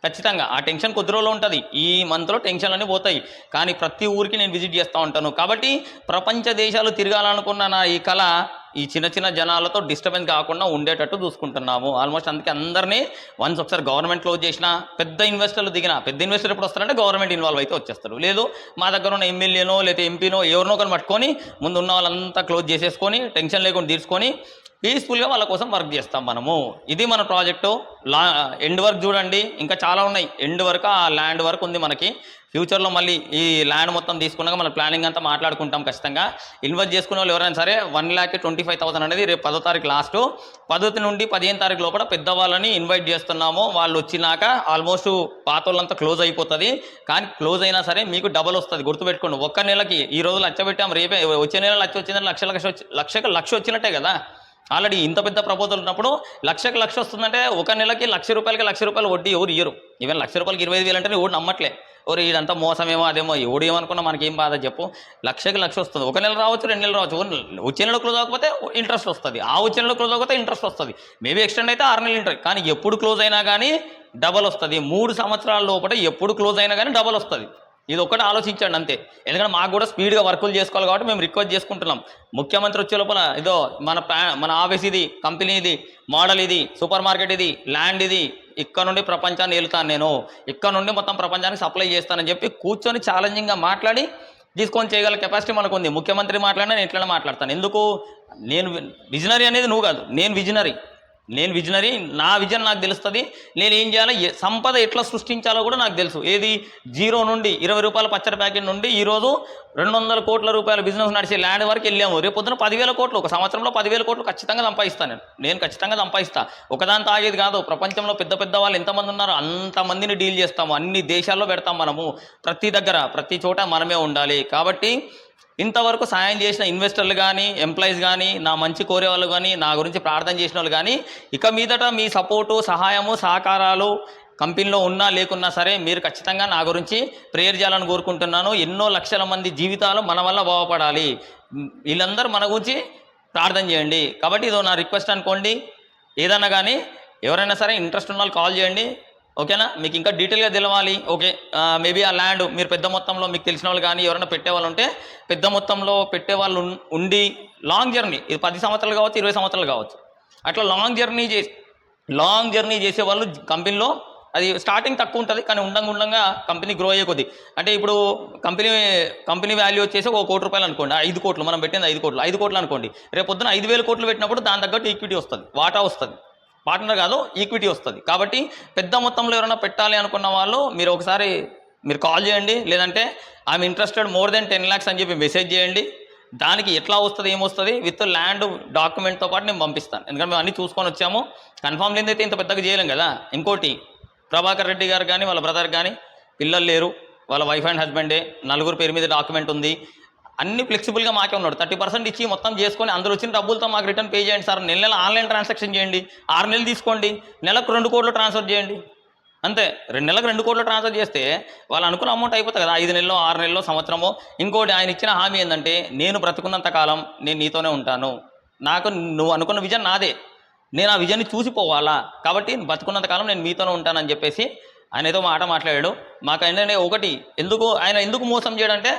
ఖచ్చితంగా ఆ టెన్షన్ కొద్ది రోజులు ఉంటుంది. ఈ మంత్లో టెన్షన్లన్నీ పోతాయి. కానీ ప్రతి ఊరికి నేను విజిట్ చేస్తూ ఉంటాను. కాబట్టి ప్రపంచ దేశాలు తిరగాలనుకున్న నా ఈ కళ ఈ చిన్న జనాలతో డిస్టర్బెన్స్ కాకుండా ఉండేటట్టు చూసుకుంటున్నాము. ఆల్మోస్ట్ అందుకే అందరినీ ఒకసారి గవర్నమెంట్ క్లోజ్ చేసిన పెద్ద ఇన్వెస్టర్లు దిగిన, పెద్ద ఇన్వెస్టర్ ఎప్పుడు వస్తారంటే గవర్నమెంట్ ఇన్వాల్వ్ అయితే వచ్చేస్తారు. లేదు మా దగ్గర ఉన్న ఎమ్మెల్యేనో లేదా ఎంపీనో ఎవరినో ఒకరిని పట్టుకొని ముందు ఉన్న వాళ్ళంతా క్లోజ్ చేసేసుకొని టెన్షన్ లేకుండా తీసుకొని పీస్ఫుల్గా వాళ్ళ కోసం వర్క్ చేస్తాం మనము. ఇది మన ప్రాజెక్టు. ఎండ్ వర్క్ చూడండి, ఇంకా చాలా ఉన్నాయి. ఎండ్ వరకు ఆ ల్యాండ్ వరకు ఉంది మనకి. ఫ్యూచర్లో మళ్ళీ ఈ ల్యాండ్ మొత్తం తీసుకున్నాక మన ప్లానింగ్ అంతా మాట్లాడుకుంటాం ఖచ్చితంగా. ఇన్వెస్ట్ చేసుకునే వాళ్ళు ఎవరైనా సరే 1,25,000 అనేది రేపు 10వ తారీఖు లాస్ట్, 10 నుండి 15 తారీఖు లోపల పెద్దవాళ్ళని ఇన్వైట్ చేస్తున్నాము. వాళ్ళు వచ్చినాక ఆల్మోస్ట్ పాత వాళ్ళంతా క్లోజ్ అయిపోతుంది. కానీ క్లోజ్ అయినా సరే మీకు డబల్ వస్తుంది, గుర్తుపెట్టుకోండి. ఒక్క నెలకి ఈ రోజు లక్ష పెట్టాం, రేపే వచ్చే నెల లక్ష వచ్చిందని లక్షకు లక్ష వచ్చినట్టే కదా. ఆల్రెడీ ఇంత పెద్ద ప్రపోజల్ ఉన్నప్పుడు లక్షకు లక్ష వస్తుందంటే ఒక నెలకి ₹1,00,000కి ₹1,00,000 వడ్డీ ఎవరు ఇయ్యరు. ఈవెన్ ₹1,00,000కి 25,000 అంటే ఎవడు నమ్మట్లే. ఎవరు ఇదంతా మోసమేమో అదేమో ఎవడు ఏమనుకున్నా మనకేం బాధ చెప్పు. లక్షకి లక్ష వస్తుంది. ఒక నెల రావచ్చు, 2 నెలలు రావచ్చు. వచ్చే నెల క్లోజ్ అవ్వకపోతే ఇంట్రెస్ట్ వస్తుంది, ఆ వచ్చే నెల క్లోజ్ అవ్వకపోతే ఇంట్రెస్ట్ వస్తుంది. మేబీ ఎక్స్టెండ్ అయితే 6 నెలలు ఇంట్రెస్ట్. కానీ ఎప్పుడు క్లోజ్ అయినా కానీ డబల్ వస్తుంది. 3 సంవత్సరాల లోపల ఎప్పుడు క్లోజ్ అయినా కానీ డబల్ వస్తుంది. ఇది ఒక్కటి ఆలోచించండి అంతే. ఎందుకంటే మాకు కూడా స్పీడ్గా వర్కులు చేసుకోవాలి కాబట్టి మేము రిక్వెస్ట్ చేసుకుంటున్నాం. ముఖ్యమంత్రి వచ్చే లోపల ఇదో మన ఆఫీస్ ఇది, కంపెనీ ఇది, మోడల్ ఇది, సూపర్ మార్కెట్ ఇది, ల్యాండ్ ఇది, ఇక్కడ నుండి ప్రపంచాన్ని వెళ్తాను నేను, ఇక్కడ నుండి మొత్తం ప్రపంచానికి సప్లై చేస్తానని చెప్పి కూర్చొని ఛాలెంజింగ్గా మాట్లాడి తీసుకొని చేయగల కెపాసిటీ మనకు ఉంది. ముఖ్యమంత్రి మాట్లాడినా నేను ఇట్లనే మాట్లాడతాను. ఎందుకు? నేను విజనరీ అనేది నువ్వు కాదు, నేను విజనరీ. నా విజన్ నాకు తెలుస్తుంది. నేను ఏం చేయాలో, సంపద ఎట్లా సృష్టించాలో కూడా నాకు తెలుసు. ఏది జీరో నుండి ₹20 పచ్చడి ప్యాకెట్ నుండి ఈరోజు ₹200 కోట్ల బిజినెస్ నడిచే ల్యాండ్ వరకు వెళ్ళాము. రేపు పొద్దున 10,000 కోట్లు, ఒక సంవత్సరంలో 10,000 కోట్లు ఖచ్చితంగా సంపాదిస్తాను. నేను ఖచ్చితంగా సంపాదిస్తా. ఒకదాంతో ఆగేది కాదు. ప్రపంచంలో పెద్ద పెద్ద వాళ్ళు ఎంతమంది ఉన్నారో అంతమందిని డీల్ చేస్తాము. అన్ని దేశాల్లో పెడతాం మనము. ప్రతి దగ్గర ప్రతి చోట మనమే ఉండాలి. కాబట్టి ఇంతవరకు సాయం చేసిన ఇన్వెస్టర్లు కానీ, ఎంప్లాయీస్ కానీ, నా మంచి కోరే వాళ్ళు కానీ, నా గురించి ప్రార్థన చేసిన వాళ్ళు కానీ, ఇక మీదట మీ సపోర్టు, సహాయము, సహకారాలు కంపెనీలో ఉన్నా లేకున్నా సరే మీరు ఖచ్చితంగా నా గురించి ప్రేయర్ చేయాలని కోరుకుంటున్నాను. ఎన్నో లక్షల మంది జీవితాలు మన వల్ల బాగుపడాలి. వీళ్ళందరూ మన గురించి ప్రార్థన చేయండి. కాబట్టి ఇదో నా రిక్వెస్ట్ అనుకోండి. ఏదన్నా కానీ ఎవరైనా సరే ఇంట్రెస్ట్ ఉన్న వాళ్ళు కాల్ చేయండి. ఓకేనా? మీకు ఇంకా డీటెయిల్గా తెలవాలి. ఓకే, మేబీ ఆ ల్యాండ్ మీరు పెద్ద మొత్తంలో మీకు తెలిసిన వాళ్ళు కానీ ఎవరైనా పెట్టేవాళ్ళు ఉంటే, పెద్ద మొత్తంలో పెట్టేవాళ్ళు ఉండి లాంగ్ జర్నీ, ఇది 10 సంవత్సరాలు కావచ్చు, 20 సంవత్సరాలు కావచ్చు, అట్లా లాంగ్ జర్నీ చేసే వాళ్ళు కంపెనీలో అది స్టార్టింగ్ తక్కువ ఉంటుంది. కానీ ఉండంగా కంపెనీ గ్రో అయ్యే కొద్ది, అంటే ఇప్పుడు కంపెనీ వాల్యూ వచ్చేసి ₹1 కోటి అనుకోండి. 5 కోట్లు మనం పెట్టింది, 5 కోట్లు అనుకోండి. రేపు పొద్దున 5,000 కోట్లు పెట్టినప్పుడు దాని తగ్గట్టు ఈక్విటీ వస్తుంది, వాటా వస్తుంది. పార్ట్నర్ కాదు, ఈక్విటీ వస్తుంది. కాబట్టి పెద్ద మొత్తంలో ఎవరైనా పెట్టాలి అనుకున్న వాళ్ళు మీరు ఒకసారి కాల్ చేయండి. లేదంటే I'm interested more than 10 lakhs అని చెప్పి మెసేజ్ చేయండి. దానికి ఎట్లా వస్తుంది, ఏమొస్తుంది, విత్ ల్యాండ్ డాక్యుమెంట్తో పాటు నేను పంపిస్తాను. ఎందుకంటే మేము అన్నీ చూసుకొని వచ్చాము. కన్ఫామ్ లేదైతే ఇంత పెద్దగా చేయలేం కదా. ఇంకోటి, ప్రభాకర్ రెడ్డి గారు కానీ వాళ్ళ బ్రదర్ కానీ పిల్లలు లేరు, వాళ్ళ వైఫ్ అండ్ హస్బెండే, 4 పేరు మీద డాక్యుమెంట్ ఉంది. అన్ని ఫ్లెక్సిబుల్గా మాకే ఉన్నాడు. 30% ఇచ్చి మొత్తం చేసుకొని అందులో వచ్చిన డబ్బులతో మాకు రిటర్న్ పే చేయండి సార్. నెల ఆన్లైన్ ట్రాన్సాక్షన్ చేయండి. 6 నెలలు తీసుకోండి, నెలకు 2 కోట్లు ట్రాన్స్ఫర్ చేయండి. అంతే. 2 నెలలకు 2 కోట్లు ట్రాన్స్ఫర్ చేస్తే వాళ్ళు అనుకున్న అమౌంట్ అయిపోతుంది కదా. 5 నెలలో, 6 నెలలో, సంవత్సరమో. ఇంకోటి ఆయన ఇచ్చిన హామీ ఏంటంటే, నేను బ్రతుకున్నంత కాలం నేను నీతోనే ఉంటాను. నాకు నువ్వు అనుకున్న విజన్ నాదే, నేను ఆ విజన్ని చూసిపోవాలా. కాబట్టి బతుకున్నంత కాలం నేను మీతోనే ఉంటానని చెప్పేసి ఆయన ఏదో మాట మాట్లాడాడు. మాకు ఏంటంటే ఒకటి, ఆయన ఎందుకు మోసం చేయడంటే,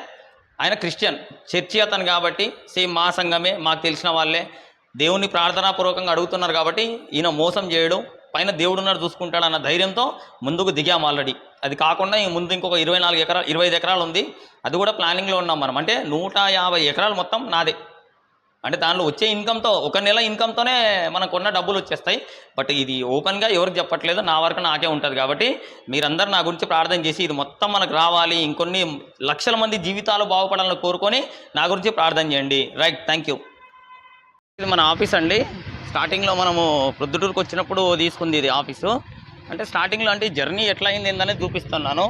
ఆయన క్రిస్టియన్, చర్చి అతను కాబట్టి, సేమ్ మా సంఘమే, మాకు తెలిసిన వాళ్ళే, దేవుణ్ణి ప్రార్థనాపూర్వకంగా అడుగుతున్నారు కాబట్టి ఈయన మోసం చేయడు, పైన దేవుడున్నారు చూసుకుంటాడన్న ధైర్యంతో ముందుకు దిగాము ఆల్రెడీ. అది కాకుండా ముందు ఇంకొక 25 ఎకరాలు ఉంది. అది కూడా ప్లానింగ్లో ఉన్నాం మనం. అంటే 150 ఎకరాలు మొత్తం నాదే. అంటే దానిలో వచ్చే ఇన్కమ్తో, ఒక నెల ఇన్కమ్తోనే మనకు కొన్న డబ్బులు వచ్చేస్తాయి. బట్ ఇది ఓపెన్గా ఎవరికి చెప్పట్లేదు, నా వరకు నాకే ఉంటుంది. కాబట్టి మీరందరూ నా గురించి ప్రార్థన చేసి ఇది మొత్తం మనకు రావాలి, ఇంకొన్ని లక్షల మంది జీవితాలు బాగుపడాలని కోరుకొని నా గురించి ప్రార్థన చేయండి. Right, thank you. ఇది మన ఆఫీస్ అండి. స్టార్టింగ్లో మనము ప్రొద్దుటూరుకు వచ్చినప్పుడు తీసుకుంది ఇది ఆఫీసు. అంటే స్టార్టింగ్లో అంటే జర్నీ ఎట్లా అయింది ఏందనేది చూపిస్తున్నాను.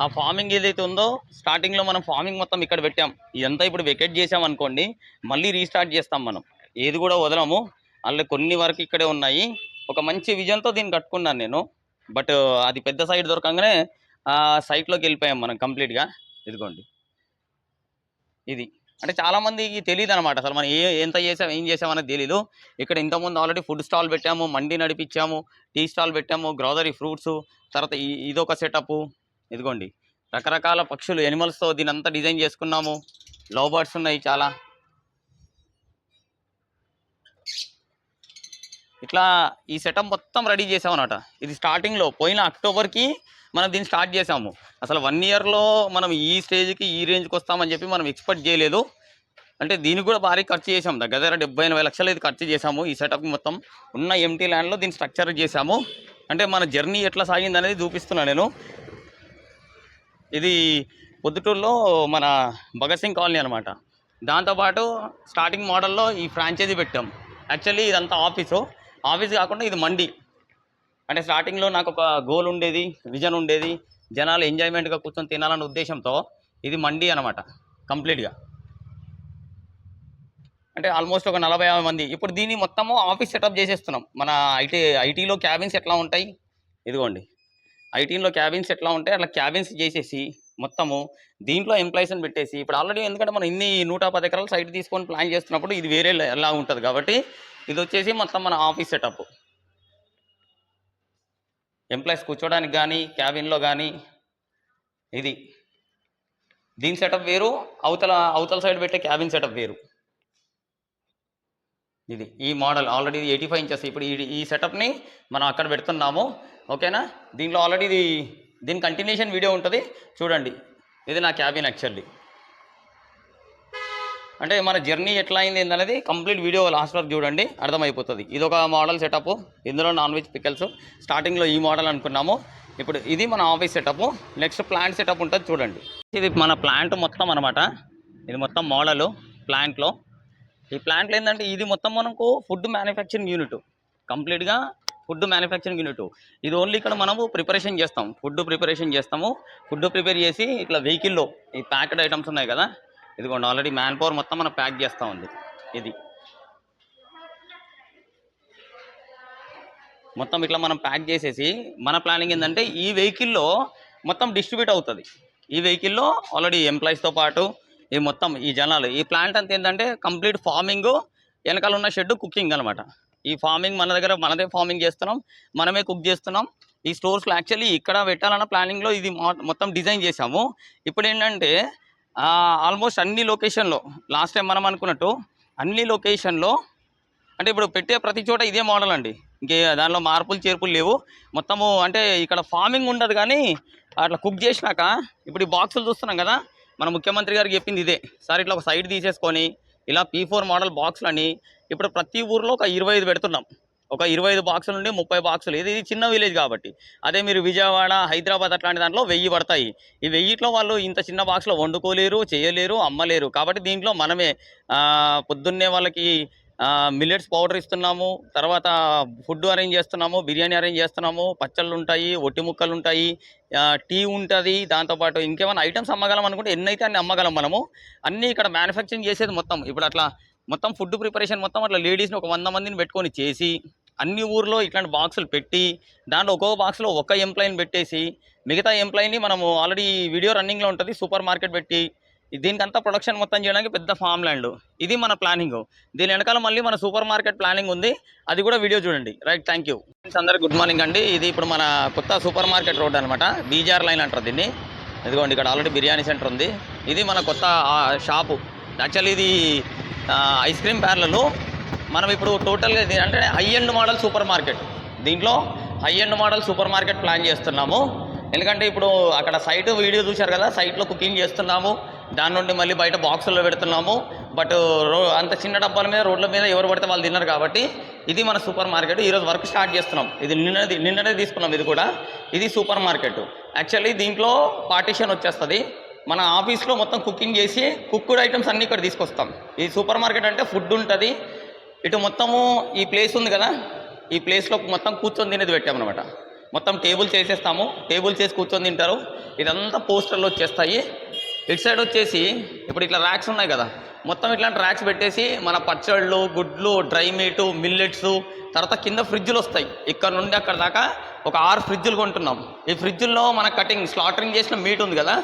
ఆ ఫార్మింగ్ ఏదైతే ఉందో, స్టార్టింగ్లో మనం ఫార్మింగ్ మొత్తం ఇక్కడ పెట్టాం. ఇదంతా ఇప్పుడు వెకేట్ చేసాం అనుకోండి, మళ్ళీ రీస్టార్ట్ చేస్తాం మనం. ఏది కూడా వదలము. అందులో కొన్ని వరకు ఇక్కడే ఉన్నాయి. ఒక మంచి విజన్తో దీన్ని కట్టుకున్నాను నేను. బట్ అది పెద్ద సైట్ దొరకంగానే ఆ సైట్లోకి వెళ్ళిపోయాం మనం కంప్లీట్గా. ఇదిగోండి, ఇది అంటే చాలామందికి తెలియదు అనమాట. అసలు మనం ఎంత చేసాం, ఏం చేసామనేది తెలీదు. ఇక్కడ ఇంతకుముందు ఆల్రెడీ ఫుడ్ స్టాల్ పెట్టాము, మండి నడిపించాము, టీ స్టాల్ పెట్టాము, గ్రోసరీ, ఫ్రూట్స్. తర్వాత ఇదొక సెటప్. ఇదిగోండి, రకరకాల పక్షులు, ఎనిమల్స్తో దీని అంతా డిజైన్ చేసుకున్నాము. లవ్ బర్డ్స్ ఉన్నాయి చాలా. ఇట్లా ఈ సెటప్ మొత్తం రెడీ చేసామన్నమాట. ఇది స్టార్టింగ్లో పోయిన అక్టోబర్కి మనం దీన్ని స్టార్ట్ చేసాము. అసలు 1 yearలో మనం ఈ స్టేజ్కి, ఈ రేంజ్కి వస్తామని చెప్పి మనం ఎక్స్పెక్ట్ చేయలేదు. అంటే దీనికి కూడా భారీ ఖర్చు చేసాము. దగ్గర 70-80 లక్షలు ఇది ఖర్చు చేసాము. ఈ సెటప్ మొత్తం ఉన్న ఎంటీ ల్యాండ్లో దీన్ని స్ట్రక్చర్ చేసాము. అంటే మన జర్నీ ఎట్లా సాగింది అనేది చూపిస్తున్నాను నేను. ఇది పొద్దుటూరులో మన భగత్ సింగ్ కాలనీ అనమాట. దాంతోపాటు స్టార్టింగ్ మోడల్లో ఈ ఫ్రాంచైజీ పెట్టాం. యాక్చువల్లీ ఇదంతా ఆఫీస్ కాకుండా ఇది మండి. అంటే స్టార్టింగ్లో నాకు ఒక గోల్ ఉండేది, విజన్ ఉండేది, జనాలు ఎంజాయ్మెంట్గా కూర్చొని తినాలన్న ఉద్దేశంతో ఇది మండి అనమాట కంప్లీట్గా. అంటే ఆల్మోస్ట్ ఒక 40-50 మంది. ఇప్పుడు దీన్ని మొత్తము ఆఫీస్ సెటప్ చేసేస్తున్నాం. మన ఐటీలో క్యాబిన్స్ ఎట్లా ఉంటాయి, ఇదిగోండి ఐటీలో క్యాబిన్స్ ఎట్లా ఉంటాయి అట్లా క్యాబిన్స్ చేసేసి మొత్తము దీంట్లో ఎంప్లాయీస్ని పెట్టేసి, ఇప్పుడు ఆల్రెడీ ఎందుకంటే మనం ఇన్ని 110 ఎకరాలు సైట్ తీసుకొని ప్లాన్ చేస్తున్నప్పుడు ఇది వేరే ఎలా ఉంటుంది కాబట్టి ఇది వచ్చేసి మొత్తం మన ఆఫీస్ సెటప్. ఎంప్లాయీస్ కూర్చోడానికి కానీ క్యాబిన్లో కానీ ఇది దీని సెటప్ వేరు, అవతల సైడ్ పెట్టే క్యాబిన్ సెటప్ వేరు. ఇది ఈ మోడల్ ఆల్రెడీ 85 ఇంచెస్. ఇప్పుడు ఈ సెటప్ని మనం అక్కడ పెడుతున్నాము. ఓకేనా, దీంట్లో ఆల్రెడీ దీని కంటిన్యూషన్ వీడియో ఉంటుంది చూడండి. ఇది నా క్యాబిన్ యాక్చువల్లీ. అంటే మన జర్నీ ఎట్లా అయింది ఏందనేది కంప్లీట్ వీడియో లాస్ట్ వరకు చూడండి, అర్థమైపోతుంది. ఇది ఒక మోడల్ సెటప్, ఇందులో నాన్ వెజ్ పికల్స్. స్టార్టింగ్లో ఈ మోడల్ అనుకున్నాము. ఇప్పుడు ఇది మన office setup. Next plant setup ఉంటుంది చూడండి. ఇది మన ప్లాంట్ మొత్తం అనమాట. ఇది మొత్తం మోడలు ప్లాంట్లో. ఈ ప్లాంట్లో ఏంటంటే ఇది మొత్తం మనకు ఫుడ్ మ్యానుఫ్యాక్చరింగ్ యూనిట్, కంప్లీట్గా ఫుడ్ మ్యానుఫ్యాక్చరింగ్ యూనిట్. ఇది ఓన్లీ ఇక్కడ మనము ప్రిపరేషన్ చేస్తాం, ఫుడ్ ప్రిపరేషన్ చేస్తాము. ఫుడ్ ప్రిపేర్ చేసి ఇట్లా వెహికల్లో ఈ ప్యాక్డ్ ఐటమ్స్ ఉన్నాయి కదా, ఇదిగోండి ఆల్రెడీ మ్యాన్ పవర్ మొత్తం మనం ప్యాక్ చేస్తూ ఉంది. ఇది మొత్తం ఇట్లా మనం ప్యాక్ చేసేసి మన ప్లానింగ్ ఏంటంటే ఈ వెహికల్లో మొత్తం డిస్ట్రిబ్యూట్ అవుతుంది. ఈ వెహికల్లో ఆల్రెడీ ఎంప్లాయీస్తో పాటు ఈ మొత్తం ఈ జనాలు, ఈ ప్లాంట్ అంతా ఏంటంటే కంప్లీట్ ఫార్మింగ్, వెనకాల ఉన్న షెడ్ కుకింగ్ అనమాట. ఈ ఫార్మింగ్ మనదే ఫార్మింగ్ చేస్తున్నాం, మనమే కుక్ చేస్తున్నాం. ఈ స్టోర్స్లో యాక్చువల్లీ ఇక్కడ పెట్టాలన్న ప్లానింగ్లో ఇది మొత్తం డిజైన్ చేసాము. ఇప్పుడు ఏంటంటే ఆల్మోస్ట్ అన్ని లొకేషన్లో లాస్ట్ టైం మనం అనుకున్నట్టు అన్ని లొకేషన్లో అంటే ఇప్పుడు పెట్టే ప్రతి చోట ఇదే మోడల్ అండి, ఇంకే దానిలో మార్పులు చేర్పులు లేవు. మొత్తము అంటే ఇక్కడ ఫార్మింగ్ ఉండదు కానీ అట్లా కుక్ చేసినాక ఇప్పుడు ఈ బాక్సులు చూస్తున్నాం కదా, మన ముఖ్యమంత్రి గారికి చెప్పింది ఇదే సార్, ఇట్లా ఒక సైడ్ తీసేసుకొని ఇలా P4 మోడల్ బాక్సులని ఇప్పుడు ప్రతి ఊర్లో ఒక 25 పెడుతున్నాం. ఒక 25 బాక్సుల నుండి 30 బాక్సులు. ఇది చిన్న విలేజ్ కాబట్టి. అదే మీరు విజయవాడ, హైదరాబాద్ అట్లాంటి దాంట్లో 1000 పడతాయి. ఈ 1000లో వాళ్ళు ఇంత చిన్న బాక్స్లో వండుకోలేరు, చేయలేరు, అమ్మలేరు. కాబట్టి దీంట్లో మనమే పొద్దున్నే వాళ్ళకి మిల్లెట్స్ పౌడర్ ఇస్తున్నాము, తర్వాత ఫుడ్ అరేంజ్ చేస్తున్నాము, బిర్యానీ అరేంజ్ చేస్తున్నాము, పచ్చళ్ళు ఉంటాయి, ఒట్టి ముక్కలు ఉంటాయి, టీ ఉంటుంది. దాంతోపాటు ఇంకేమైనా ఐటమ్స్ అమ్మగలం అనుకుంటే ఎన్నైతే అన్ని అమ్మగలం మనము. అన్నీ ఇక్కడ మ్యానుఫ్యాక్చరింగ్ చేసేది మొత్తం. ఇప్పుడు అట్లా మొత్తం ఫుడ్ ప్రిపరేషన్ మొత్తం అట్లా లేడీస్ని ఒక 100 మందిని పెట్టుకొని చేసి అన్ని ఊర్లో ఇట్లాంటి బాక్సులు పెట్టి దాంట్లో ఒక్కొక్క బాక్స్లో ఒక ఎంప్లాయీని పెట్టేసి మిగతా ఎంప్లాయీని మనము ఆల్రెడీ వీడియో రన్నింగ్లో ఉంటుంది, సూపర్ మార్కెట్ పెట్టి దీనికంతా ప్రొడక్షన్ మొత్తం చేయడానికి పెద్ద ఫామ్ ల్యాండ్. ఇది మన ప్లానింగ్. దీని వెనకాల మళ్ళీ మన సూపర్ మార్కెట్ ప్లానింగ్ ఉంది, అది కూడా వీడియో చూడండి. Right, thank you. అందరికి గుడ్ మార్నింగ్ అండి. ఇది ఇప్పుడు మన కొత్త సూపర్ మార్కెట్ రోడ్ అనమాట, బీజార్ లైన్ అంటారు దీన్ని. ఇదిగోండి ఇక్కడ ఆల్రెడీ బిర్యానీ సెంటర్ ఉంది. ఇది మన కొత్త షాపు. యాక్చువల్లీ ఇది ఐస్ క్రీమ్ పార్లర్లు. మనం ఇప్పుడు టోటల్గా ఇది అంటే high end model super market. దీంట్లో high end model super market plan చేస్తున్నాము. ఎందుకంటే ఇప్పుడు అక్కడ సైట్ వీడియో చూశారు కదా, సైట్లో కుకింగ్ చేస్తున్నాము, దాని నుండి మళ్ళీ బయట బాక్సుల్లో పెడుతున్నాము. బట్ అంత చిన్న డబ్బాల మీద రోడ్ల మీద ఎవరు పడితే వాళ్ళు తిన్నారు కాబట్టి ఇది మన సూపర్ మార్కెట్. ఈరోజు వర్క్ స్టార్ట్ చేస్తున్నాం. ఇది నిన్ననే తీసుకున్నాం. ఇది కూడా ఇది సూపర్ మార్కెట్. యాక్చువల్లీ దీంట్లో పార్టీషన్ వచ్చేస్తుంది. మన ఆఫీస్లో మొత్తం కుకింగ్ చేసి కుక్డ్ ఐటమ్స్ అన్నీ ఇక్కడ తీసుకొస్తాం. ఈ సూపర్ మార్కెట్ అంటే ఫుడ్ ఉంటుంది. ఇటు మొత్తము ఈ ప్లేస్ ఉంది కదా, ఈ ప్లేస్లో మొత్తం కూర్చొని తినేది పెట్టామన్నమాట. మొత్తం టేబుల్స్ వేసేస్తాము, టేబుల్స్ వేసి కూర్చొని తింటారు. ఇదంతా పోస్టర్లు వచ్చేస్తాయి. ఇటు సైడ్ వచ్చేసి ఇప్పుడు ఇట్లా ర్యాక్స్ ఉన్నాయి కదా, మొత్తం ఇట్లాంటి ర్యాక్స్ పెట్టేసి మన పచ్చళ్ళు, గుడ్లు, డ్రై మీటు, మిల్లెట్స్, తర్వాత కింద ఫ్రిడ్జ్లు వస్తాయి. ఇక్కడ నుండి అక్కడ దాకా ఒక 6 ఫ్రిడ్జ్లు కొంటున్నాం. ఈ ఫ్రిడ్జ్ల్లో మన స్లాటరింగ్ చేసిన మీట్ ఉంది కదా,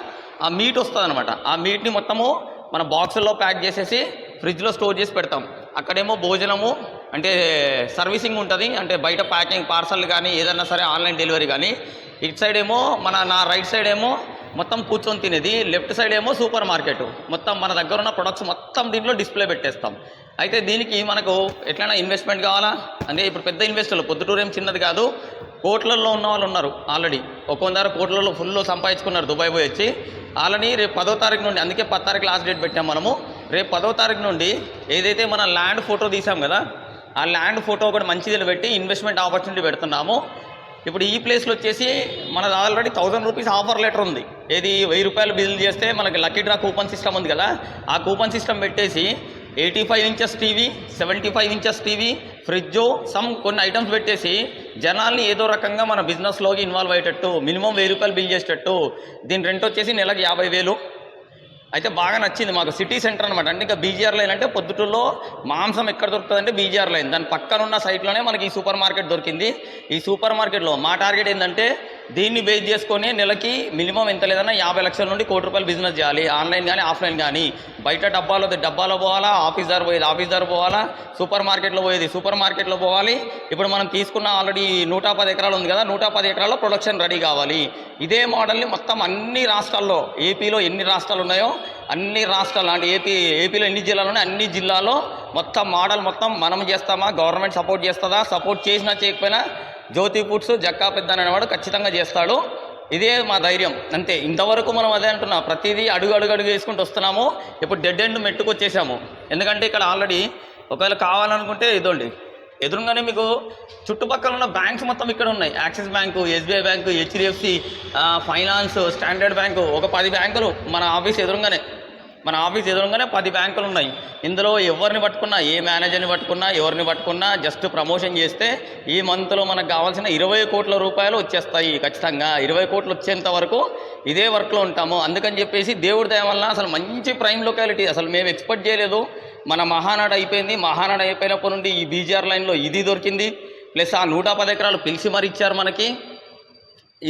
ఆ మీట్ వస్తుంది అనమాట. ఆ మీట్ని మొత్తము మన బాక్సుల్లో ప్యాక్ చేసేసి ఫ్రిడ్జ్లో స్టోర్ చేసి పెడతాం. అక్కడేమో భోజనము అంటే సర్వీసింగ్ ఉంటుంది, అంటే బయట ప్యాకింగ్ పార్సల్ కానీ ఏదన్నా సరే ఆన్లైన్ డెలివరీ కానీ. ఇటు సైడ్ ఏమో నా రైట్ సైడ్ ఏమో మొత్తం కూర్చొని తినేది, లెఫ్ట్ సైడ్ ఏమో సూపర్ మార్కెట్. మొత్తం మన దగ్గర ఉన్న ప్రొడక్ట్స్ మొత్తం దీంట్లో డిస్ప్లే పెట్టేస్తాం. అయితే దీనికి మనకు ఎట్లయినా ఇన్వెస్ట్మెంట్ కావాలా అంటే ఇప్పుడు పెద్ద ఇన్వెస్టర్లు, పొద్దుటూరు ఏం చిన్నది కాదు, కోట్లల్లో ఉన్న వాళ్ళు ఉన్నారు ఆల్రెడీ. ఒక్కొందరు కోట్లలో ఫుల్ సంపాదించుకున్నారు దుబాయ్ పోయి వచ్చి. ఆల్రెడీ రేపు 10వ తారీఖు నుండి, అందుకే 10 తారీఖు లాస్ట్ డేట్ పెట్టాం మనము. రేపు 10వ తారీఖు నుండి ఏదైతే మన ల్యాండ్ ఫోటో తీసాం కదా, ఆ ల్యాండ్ ఫోటో ఒకటి మంచిది పెట్టి ఇన్వెస్ట్మెంట్ ఆపర్చునిటీ పెడుతున్నాము. ఇప్పుడు ఈ ప్లేస్లో వచ్చేసి మనది ఆల్రెడీ 1000 రూపీస్ ఆఫర్ లెటర్ ఉంది. ఏది 1000 రూపాయలు బిల్ చేస్తే మనకి లక్కీ డ్రా కూపన్ సిస్టమ్ ఉంది కదా, ఆ కూపన్ సిస్టమ్ పెట్టేసి 85 inches TV, 75 inches TV, fridge, కొన్ని ఐటమ్స్ పెట్టేసి జనాల్ని ఏదో రకంగా మన బిజినెస్లోకి ఇన్వాల్వ్ అయ్యేటట్టు మినిమం 1000 రూపాయలు బిల్ చేసేటట్టు. దీని రెంట్ వచ్చేసి నెలకు 50,000. అయితే బాగా నచ్చింది మాకు. సిటీ సెంటర్ అనమాట. అంటే ఇంకా బీజీఆర్ లైన్ అంటే పొద్దుటూరులో మాంసం ఎక్కడ దొరుకుతుందంటే బీజీఆర్ లైన్, దాని పక్కన ఉన్న సైట్లోనే మనకి ఈ సూపర్ మార్కెట్ దొరికింది. ఈ సూపర్ మార్కెట్లో మా టార్గెట్ ఏంటంటే దీన్ని బేస్ చేసుకొని నెలకి మినిమం ఎంత లేదన్నా 50 లక్షల నుండి ₹1 కోటి బిజినెస్ చేయాలి. ఆన్లైన్ కానీ ఆఫ్లైన్ కానీ. బయట డబ్బాలో పోవాలా, ఆఫీస్ దగ్గర పోవాలా, సూపర్ మార్కెట్లో పోయేది సూపర్ మార్కెట్లో పోవాలి. ఇప్పుడు మనం తీసుకున్న ఆల్రెడీ 110 ఎకరాలు ఉంది కదా, 110 ఎకరాల్లో ప్రొడక్షన్ రెడీ కావాలి. ఇదే మోడల్ని మొత్తం అన్ని రాష్ట్రాల్లో, ఏపీలో ఎన్ని రాష్ట్రాలు ఉన్నాయో అన్ని రాష్ట్రాలు, అంటే ఏపీలో ఎన్ని జిల్లాలు ఉన్నాయో అన్ని జిల్లాలో మొత్తం మోడల్ మొత్తం మనం చేస్తామా, గవర్నమెంట్ సపోర్ట్ చేస్తుందా, సపోర్ట్ చేసినా చేయకపోయినా జ్యోతి ఫుడ్స్ జక్కా పెద్ద అనేవాడు ఖచ్చితంగా చేస్తాడు. ఇదే మా ధైర్యం అంతే. ఇంతవరకు మనం అదే అంటున్నాం, ప్రతిదీ అడుగు వేసుకుంటూ వస్తున్నాము. ఇప్పుడు డెడ్ ఎండ్ మెట్టుకొచ్చేసాము. ఎందుకంటే ఇక్కడ ఆల్రెడీ ఒకవేళ కావాలనుకుంటే ఇదండి ఎదురుగానే మీకు చుట్టుపక్కల ఉన్న బ్యాంక్స్ మొత్తం ఇక్కడ ఉన్నాయి. Axis bank, SBI bank, HDFC finance, standard bank, ఒక 10 బ్యాంకులు మన ఆఫీస్ ఎదురుగానే 10 బ్యాంకులు ఉన్నాయి. ఇందులో ఎవరిని పట్టుకున్నా, ఏ మేనేజర్ని పట్టుకున్నా, ఎవరిని పట్టుకున్నా జస్ట్ ప్రమోషన్ చేస్తే ఈ మంత్లో మనకు కావాల్సిన 20 కోట్ల రూపాయలు వచ్చేస్తాయి. ఖచ్చితంగా 20 కోట్లు వచ్చేంత వరకు ఇదే వర్క్లో ఉంటాము. అందుకని చెప్పేసి దేవుడి దయ వల్ల అసలు మంచి ప్రైమ్ లొకాలిటీ అసలు మేము ఎక్స్పెక్ట్ చేయలేదు. మన మహానాడు అయిపోయింది. మహానాడు అయిపోయినప్పటి నుండి ఈ బీజీఆర్ లైన్లో ఇది దొరికింది. ప్లస్ ఆ 110 ఎకరాలు పిలిచి మరి ఇచ్చారు మనకి.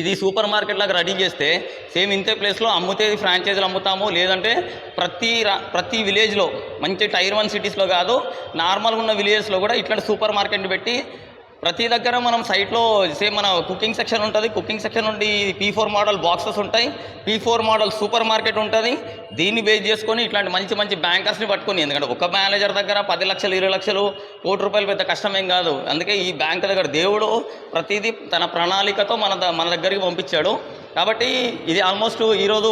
ఇది సూపర్ మార్కెట్ లాగా రెడీ చేస్తే సేమ్ ఇంతే ప్లేస్లో అమ్ముతే ఫ్రాంచైజీలు అమ్ముతాము. లేదంటే ప్రతి విలేజ్లో మంచి టైర్ 1 సిటీస్లో కాదు, నార్మల్గా ఉన్న విలేజెస్లో కూడా ఇట్లాంటి సూపర్ మార్కెట్ని పెట్టి ప్రతి దగ్గర మనం సైట్లో సేమ్ మన కుకింగ్ సెక్షన్ ఉంటుంది. కుకింగ్ సెక్షన్ నుండి P4 మోడల్ బాక్సెస్ ఉంటాయి, P4 మోడల్ సూపర్ మార్కెట్ ఉంటుంది. దీన్ని బేస్ చేసుకొని ఇట్లాంటి మంచి బ్యాంకర్స్ని పట్టుకొని, ఎందుకంటే ఒక మేనేజర్ దగ్గర 10 లక్షలు 20 లక్షలు ₹1 కోటి పెద్ద కష్టమేం కాదు. అందుకే ఈ బ్యాంక్ దగ్గర దేవుడు ప్రతిదీ తన ప్రణాళికతో మన దగ్గరికి పంపించాడు. కాబట్టి ఇది ఆల్మోస్ట్ ఈరోజు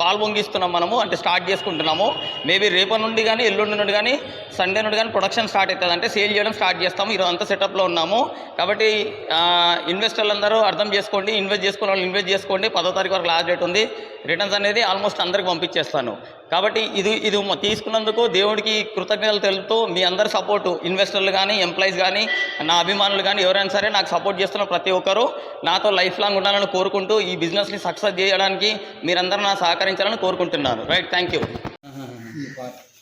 పాలు పొంగిస్తున్నాం మనము, అంటే స్టార్ట్ చేసుకుంటున్నాము. మేబీ రేపటి నుండి కానీ ఎల్లుండి నుండి కానీ సండే నుండి కానీ ప్రొడక్షన్ స్టార్ట్ అవుతుంది, అంటే సేల్ చేయడం స్టార్ట్ చేస్తాము. ఈరోజు అంతా సెటప్లో ఉన్నాము. కాబట్టి ఇన్వెస్టర్లు అందరూ అర్థం చేసుకోండి, ఇన్వెస్ట్ చేసుకున్న వాళ్ళు ఇన్వెస్ట్ చేసుకోండి. 10వ తారీఖు వరకు లాస్ట్ డేట్ ఉంది. రిటర్న్స్ అనేది ఆల్మోస్ట్ అందరికి పంపించేస్తాను. కాబట్టి ఇది తీసుకున్నందుకు దేవుడికి కృతజ్ఞతలు తెలుపుతూ మీ అందరి సపోర్టు, ఇన్వెస్టర్లు కానీ, ఎంప్లాయీస్ కానీ, నా అభిమానులు కానీ ఎవరైనా సరే నాకు సపోర్ట్ చేస్తున్న ప్రతి ఒక్కరూ నాతో లైఫ్ లాంగ్ ఉండాలని కోరుకుంటూ ఈ బిజినెస్ని సక్సెస్ చేయడానికి మీరందరూ నా సహకరించాలని కోరుకుంటున్నాను. Right, thank you.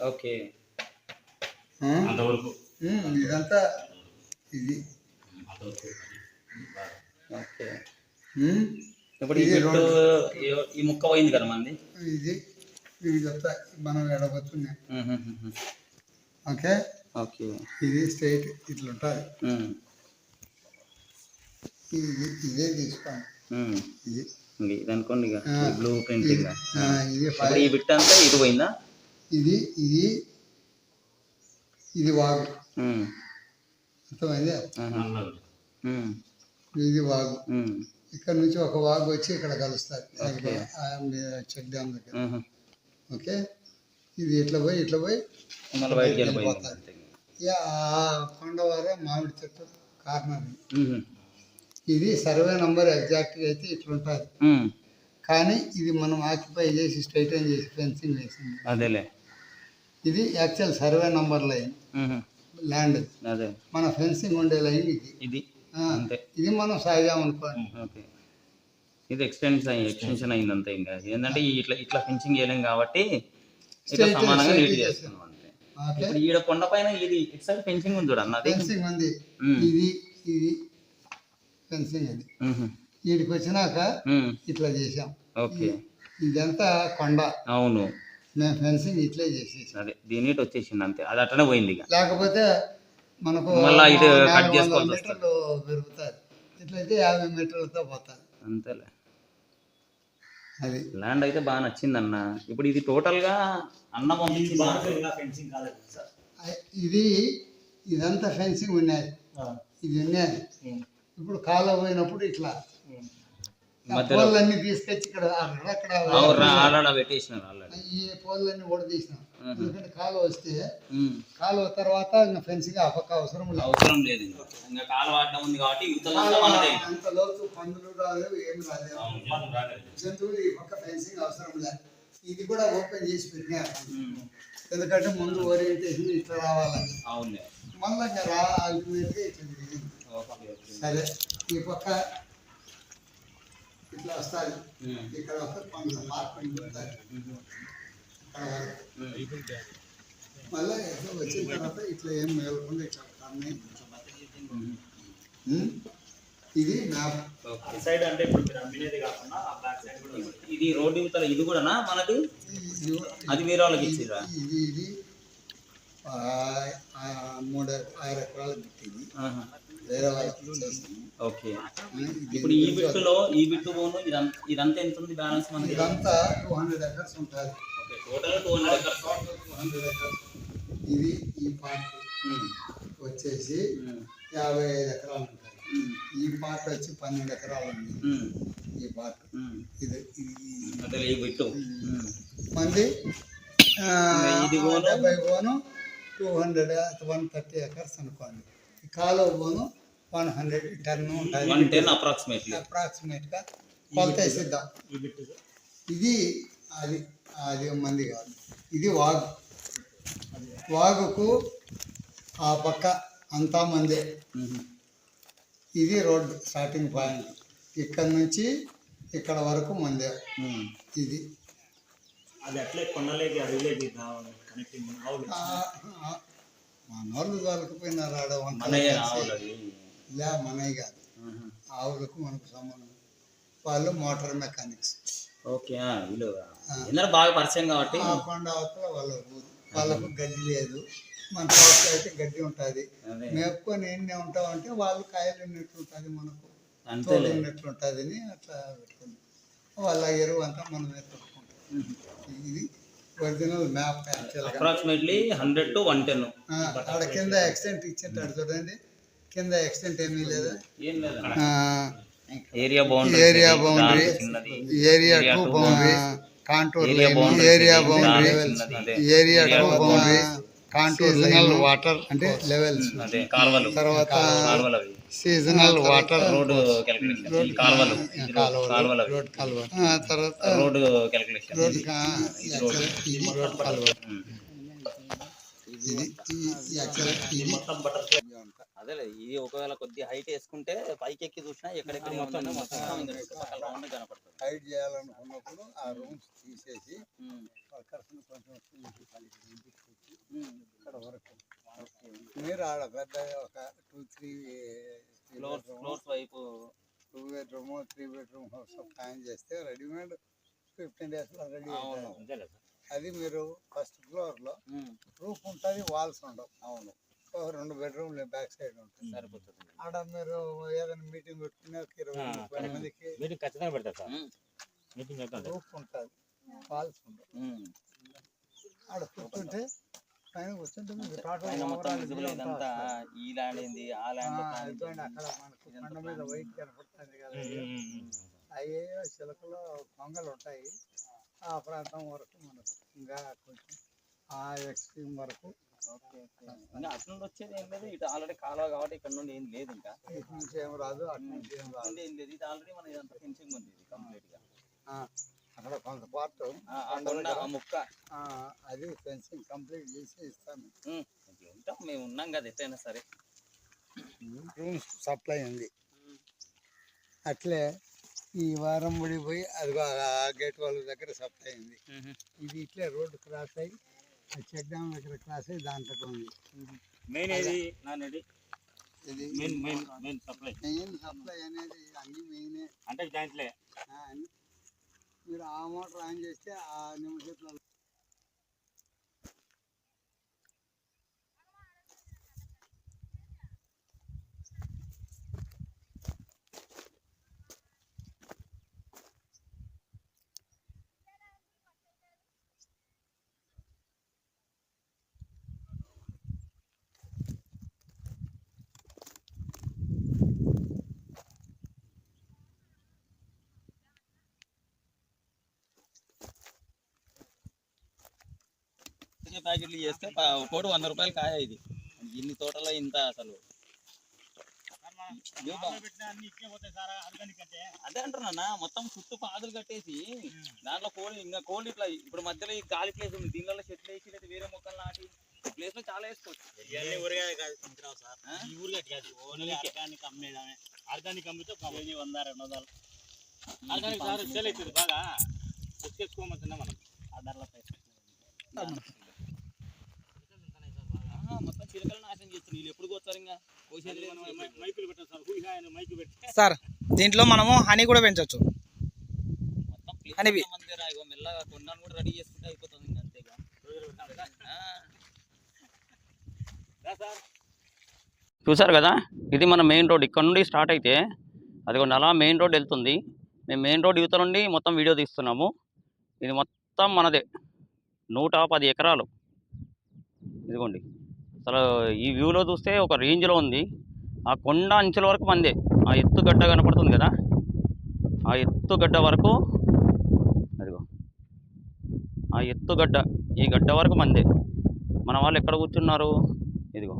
ఓకే, ఇదంతా ఇది ఓకే. ఇప్పుడు ఈ ముక్క పోయింది కదా మంది, ఇది ఇదంతా మనం ఎడబోతున్నాయి. ఓకే ఓకే, ఇది స్ట్రైట్ ఇట్లా ఉంటుంది. ఇదే తీసుకోండి. ఇది అనుకోండి బ్లూ ప్రింట్. ఇది ఈ బిట్ అంతా ఇది పోయిందా? ఇది వాగు అర్థమైంది. ఇది వాగు. ఇక్కడ నుంచి ఒక వాగు వచ్చి ఇక్కడ కలుస్తుంది చెక్ డ్యామ్ దగ్గర. ఓకే, ఇది ఇట్లా పోయి వెళ్ళిపోతుంది. ఆ కొండవార మామిడి చెట్టు కార్నర్. ఇది సర్వే నంబర్ ఎగ్జాక్ట్గా అయితే ఇట్లా ఉంటుంది, కానీ ఇది మనం ఆక్యుపై చేసి స్ట్రైటన్ చేసి ఫెన్సింగ్ వేసింది. అదేలే, ఇది actual survey number line land. అదే మన ఫెన్సింగ్ ఉండే లైన్ ఇది. ఇది మనం సాగామనుకోండి. ఓకే, ఇది ఎక్స్టెన్షన్ అయింది అంతే. ఇంకా ఏంటంటే ఇట్లా ఫెన్సింగ్ చేయలేం కాబట్టి ఇట్లా సమానంగా నీట్ చేస్తున్నాం అంతే. ఇప్పుడు ఈడ కొండ పైన ఇది ఇటు సైడ్ ఫెన్సింగ్ ఉంది చూడన్న, ఫెన్సింగ్ ఉంది. ఇది ఫెన్సింగ్ అది వీడికి వచ్చినాక ఇట్లా చేసాం. ఓకే, ఇదంతా కొండ. అవును, మేము ఫెన్సింగ్ ఇట్లే చేసేసి అదే దీని వచ్చేసింది అంతే. అది అట్లనే పోయింది. లేకపోతే మనకు మళ్ళీ ఇటు కట్ చేసుకోవాలి, మీటర్లు పెరుగుతాయి. ఇట్లయితే 50 మీటర్లతో పోతాయి అంతేలే. అది ల్యాండ్ అయితే బాగా నచ్చింది అన్న. ఇప్పుడు ఇది టోటల్ గా అన్న ఇదంతా ఫెన్సింగ్ ఉన్నాయి. ఇది ఉన్నాయి. ఇప్పుడు కాలువ పోయినప్పుడు ఇట్లా పోల్లన్నీ తీసుకొచ్చి ఇక్కడ అక్కడ ఆడ పెట్టేసినారు ఆల్రెడీ. ఈ పోల్లన్నీ ఓడదీసినాం. ఎందుకంటే కాలువ వస్తే కాలువ తర్వాత ఇంకా ఫెన్సింగ్ ఆ పక్క అవసరం లేదు. అవసరం లేదు, ఇంకా కాలువ అడ్డం ఉంది కాబట్టి యువతలంతా మనదే. అంత లోతు పందులు రాలేవు, ఏమి రాలేవు, జంతువులు ఈ పక్క ఫెన్సింగ్ అవసరం లేదు. ఇది కూడా ఓపెన్ చేసి పెట్టినారు, ఎందుకంటే ముందు ఓరియంటేషన్ ఇట్లా రావాలని. అవును, మళ్ళీ అల్టిమేట్గా ఇట్లా తిరిగింది. సరే, ఈ పక్క ఇట్లా వస్తుంది, ఇక్కడ వస్తే పండ్లు మార్కెట్ ఉంటాయి. మళ్ళీ ఎట్లా వచ్చిన తర్వాత ఇట్లా ఏం మేలకుండా ఇట్లా అన్నీ. ఇది మ్యాప్ సైడ్ అంటే ఇప్పుడు మీరు అమ్మినది కాకుండా ఆ బ్యాక్ సైడ్ కూడా ఇది రోడ్డు ఇవతల ఇది కూడానా మనది? అది వేరే వాళ్ళకి ఇచ్చిరా? ఇది ఇది 3-6 ఎకరాలు పెట్టింది, వేరే వాళ్ళకి ఇచ్చేస్తాము. ఓకే, ఇప్పుడు ఈ బిట్టు పోను ఇదంతా ఎంత ఉంది బ్యాలెన్స్ మనకి? ఇదంతా 200 ఎకర్స్ ఉంటుంది. Total 200 acres. 200 ఎకర్స్. ఇది ఈ పార్ట్ వచ్చేసి 55 ఎకరాలు ఉంటుంది. ఈ పార్ట్ వచ్చి 12 ఎకరాలు ఉంది. ఈ పార్ట్ ఇది ఈ బిట్టు మంది ఇది 70 పోను 130 ఎకర్స్ అనుకోండి. ఈ కాలువ పోను 110 ఉంటుంది. 110 అప్రాక్సిమేట్గా కొలత వేసిద్దాం. ఇది అది అది మంది కాదు, ఇది వాగు. వాగుకు ఆ పక్క అంతా మందే. ఇది రోడ్ స్టార్టింగ్ పాయింట్, ఇక్కడ నుంచి ఇక్కడ వరకు మందే. ఇది అది అట్లే కొండలేకి అడవిలోకి కనెక్టింగ్ మనోళ్ళు తోలకపోయినారు ఆడ మనయ్య కాదు, ఆవులకు మనకు సంబంధం. వాళ్ళు మోటార్ మెకానిక్స్. ఓకే, బాగా పరిచయం కాబట్టి. ఆ కొండ అవతల వాళ్ళకు గడ్డి లేదు, మన తోట అయితే గడ్డి ఉంటుంది. మేపుకొని ఎన్ని ఉంటామంటే వాళ్ళు కాయలు ఉన్నట్లు ఉంటుంది, మనకు తోడు ఉన్నట్లు ఉంటుంది అని అట్లా పెట్టుకుంటాం. వాళ్ళ ఎరువు అంతా మనమే తొట్టుకుంటాం. ఇది ఒరిజినల్ మ్యాప్. Approximately 100 to 110. అక్కడ కింద ఎక్స్టెంట్ ఇచ్చింటాడు చూడండి, కింద ఎక్స్టెంట్ ఏమీ లేదా? Area boundary, area 2 boundary, contour area boundary, area 2 boundary, seasonal water అంటే లెవెల్స్, తర్వాత సీజనల్ వాటర్ రోడ్ కాలువలు, రోడ్ కాలువ, తర్వాత రోడ్ క్యాలిక్యులేషన్, రోడ్ కాలువ. అదే ఇది ఒకవేళ కొద్దిగా హైట్ వేసుకుంటే పైకి ఎక్కి చూసినా ఎక్కడెక్కడ కనపడుతుంది. హైట్ చేయాలనుకున్నప్పుడు ఆ రూమ్స్ తీసేసి ఇక్కడ వరకు మీరు ఆడ పెద్ద ఒక 2-3 ఫ్లోర్స్ వైపు 2 బెడ్రూమ్ 3 బెడ్రూమ్ హౌస్ ప్లాన్ చేస్తే రెడీమేడ్ 15 days లో రెడీ అవుతుంది. అది మీరు ఫస్ట్ ఫ్లోర్లో రూఫ్ ఉంటుంది, వాల్స్ ఉండవు. అవును, 2 బెడ్రూమ్లు బ్యాక్ సైడ్ ఉంటుంది, సరిపోతుంది. ఆడ మీరు ఏదైనా మీటింగ్ పెట్టుకునే 20-30 మందికి ఖచ్చితంగా పెడతారు సార్. మీటింగ్ రూఫ్ ఉంటుంది, వాల్స్ ఉండవు. ఆడ కూర్చుంటే పైన కూర్చుంటే మీకు టోటల్ ఇదంతా ఈ ల్యాండ్ ఏంది ఆ ల్యాండ్ అక్కడ మనకు కొండ మీద వైట్ కనపడుతుంది కదా, అయ్యే చిలకలో కొంగలు ఉంటాయి. ఆ ప్రాంతం వరకు మనకు ఇంకా కొంచెం ఆ ఎక్స్ట్రీమ్ వరకు. ఇంకా అటు నుండి వచ్చేది ఏం లేదు, ఇటు ఆల్రెడీ కాలువ కాబట్టి ఇక్కడ నుండి ఏం లేదు, ఇంకా ఇటు నుంచి ఏం రాదు, అటు నుంచి ఏం రాదు, ఏం లేదు. ఇది ఆల్రెడీ మన ఇదంతా ఫెన్సింగ్ ఉంది కంప్లీట్ గా. అక్కడ కొంత పార్ట్ ముక్క అది ఫెన్సింగ్ కంప్లీట్ చేసి ఇస్తాను. ఉంటాం, మేము ఉన్నాం కదా ఎట్లయినా సరే. రూమ్స్ సప్లై ఉంది. అట్లే ఈ వారం పోయి అది గేట్ వాళ్ళ దగ్గర సప్లై ఉంది. ఇది ఇట్లే రోడ్డు క్రాస్ అయ్యి చెక్ డ్యామ్ దగ్గర క్రాస్ అయ్యి దాంట్లో ఉంది. మెయిన్ ఇది సప్లై అనేది అన్ని మెయినే అంటే జాయింట్లే. మీరు ఆ మోటార్ ఆన్ చేస్తే ఆ నిమిషంలో ప్యాకెట్లు చేస్తే ఒకటి 100 రూపాయలు కాయ ఇది. ఇన్ని తోటలో ఇంత అసలు అదే అంటున్నా, మొత్తం చుట్టూ పాదులు కట్టేసి దాంట్లో కోళ్ళు ఇంకా కోళ్ళు ఇట్లా ఇప్పుడు మధ్యలో ఈ గాలి ప్లేస్ ఉంది, దీనిలో చెట్లు వేసి లేదా వేరే మొక్కలు నాటి ప్లేస్ లో చాలా వేసుకోవచ్చు. ఆర్గానిక్ అమ్మితే 100-200 ఆర్గానిక్ సార్ సేల్ అవుతుంది బాగా తెచ్చుకోమంటున్నా మనం ఆ ధరలపై. మొత్తం చిలకలు నాశనం చేస్తారు. వీళ్ళు ఎప్పుడు కోస్తారు ఇంకా కోసేది లేదు. మైకులు పెట్టాం సార్, మైకు పెట్టి సార్ దీంట్లో మనము హనీ కూడా పెంచవచ్చు. మొత్తం హనీబీ మంది రాయో మెల్లగా కొన్నాను కూడా రెడీ చేసుకుంటే అయిపోతుంది ఇంకా అంతేగా. చూసారు కదా, ఇది మన మెయిన్ రోడ్. ఇక్కడ నుండి స్టార్ట్ అయితే అదిగోండి అలా మెయిన్ రోడ్ వెళ్తుంది. మేము మెయిన్ రోడ్ యువత నుండి మొత్తం వీడియో తీస్తున్నాము. ఇది మొత్తం మనదే 110 ఎకరాలు. ఇదిగోండి అసలు ఈ వ్యూలో చూస్తే ఒక రేంజ్లో ఉంది. ఆ కొండ అంచుల వరకు మందే. ఆ ఎత్తుగడ్డ కనపడుతుంది కదా, ఆ ఎత్తుగడ్డ వరకు అదిగో ఆ ఎత్తుగడ్డ, ఈ గడ్డ వరకు మందే. మన వాళ్ళు ఎక్కడ కూర్చున్నారు, ఇదిగో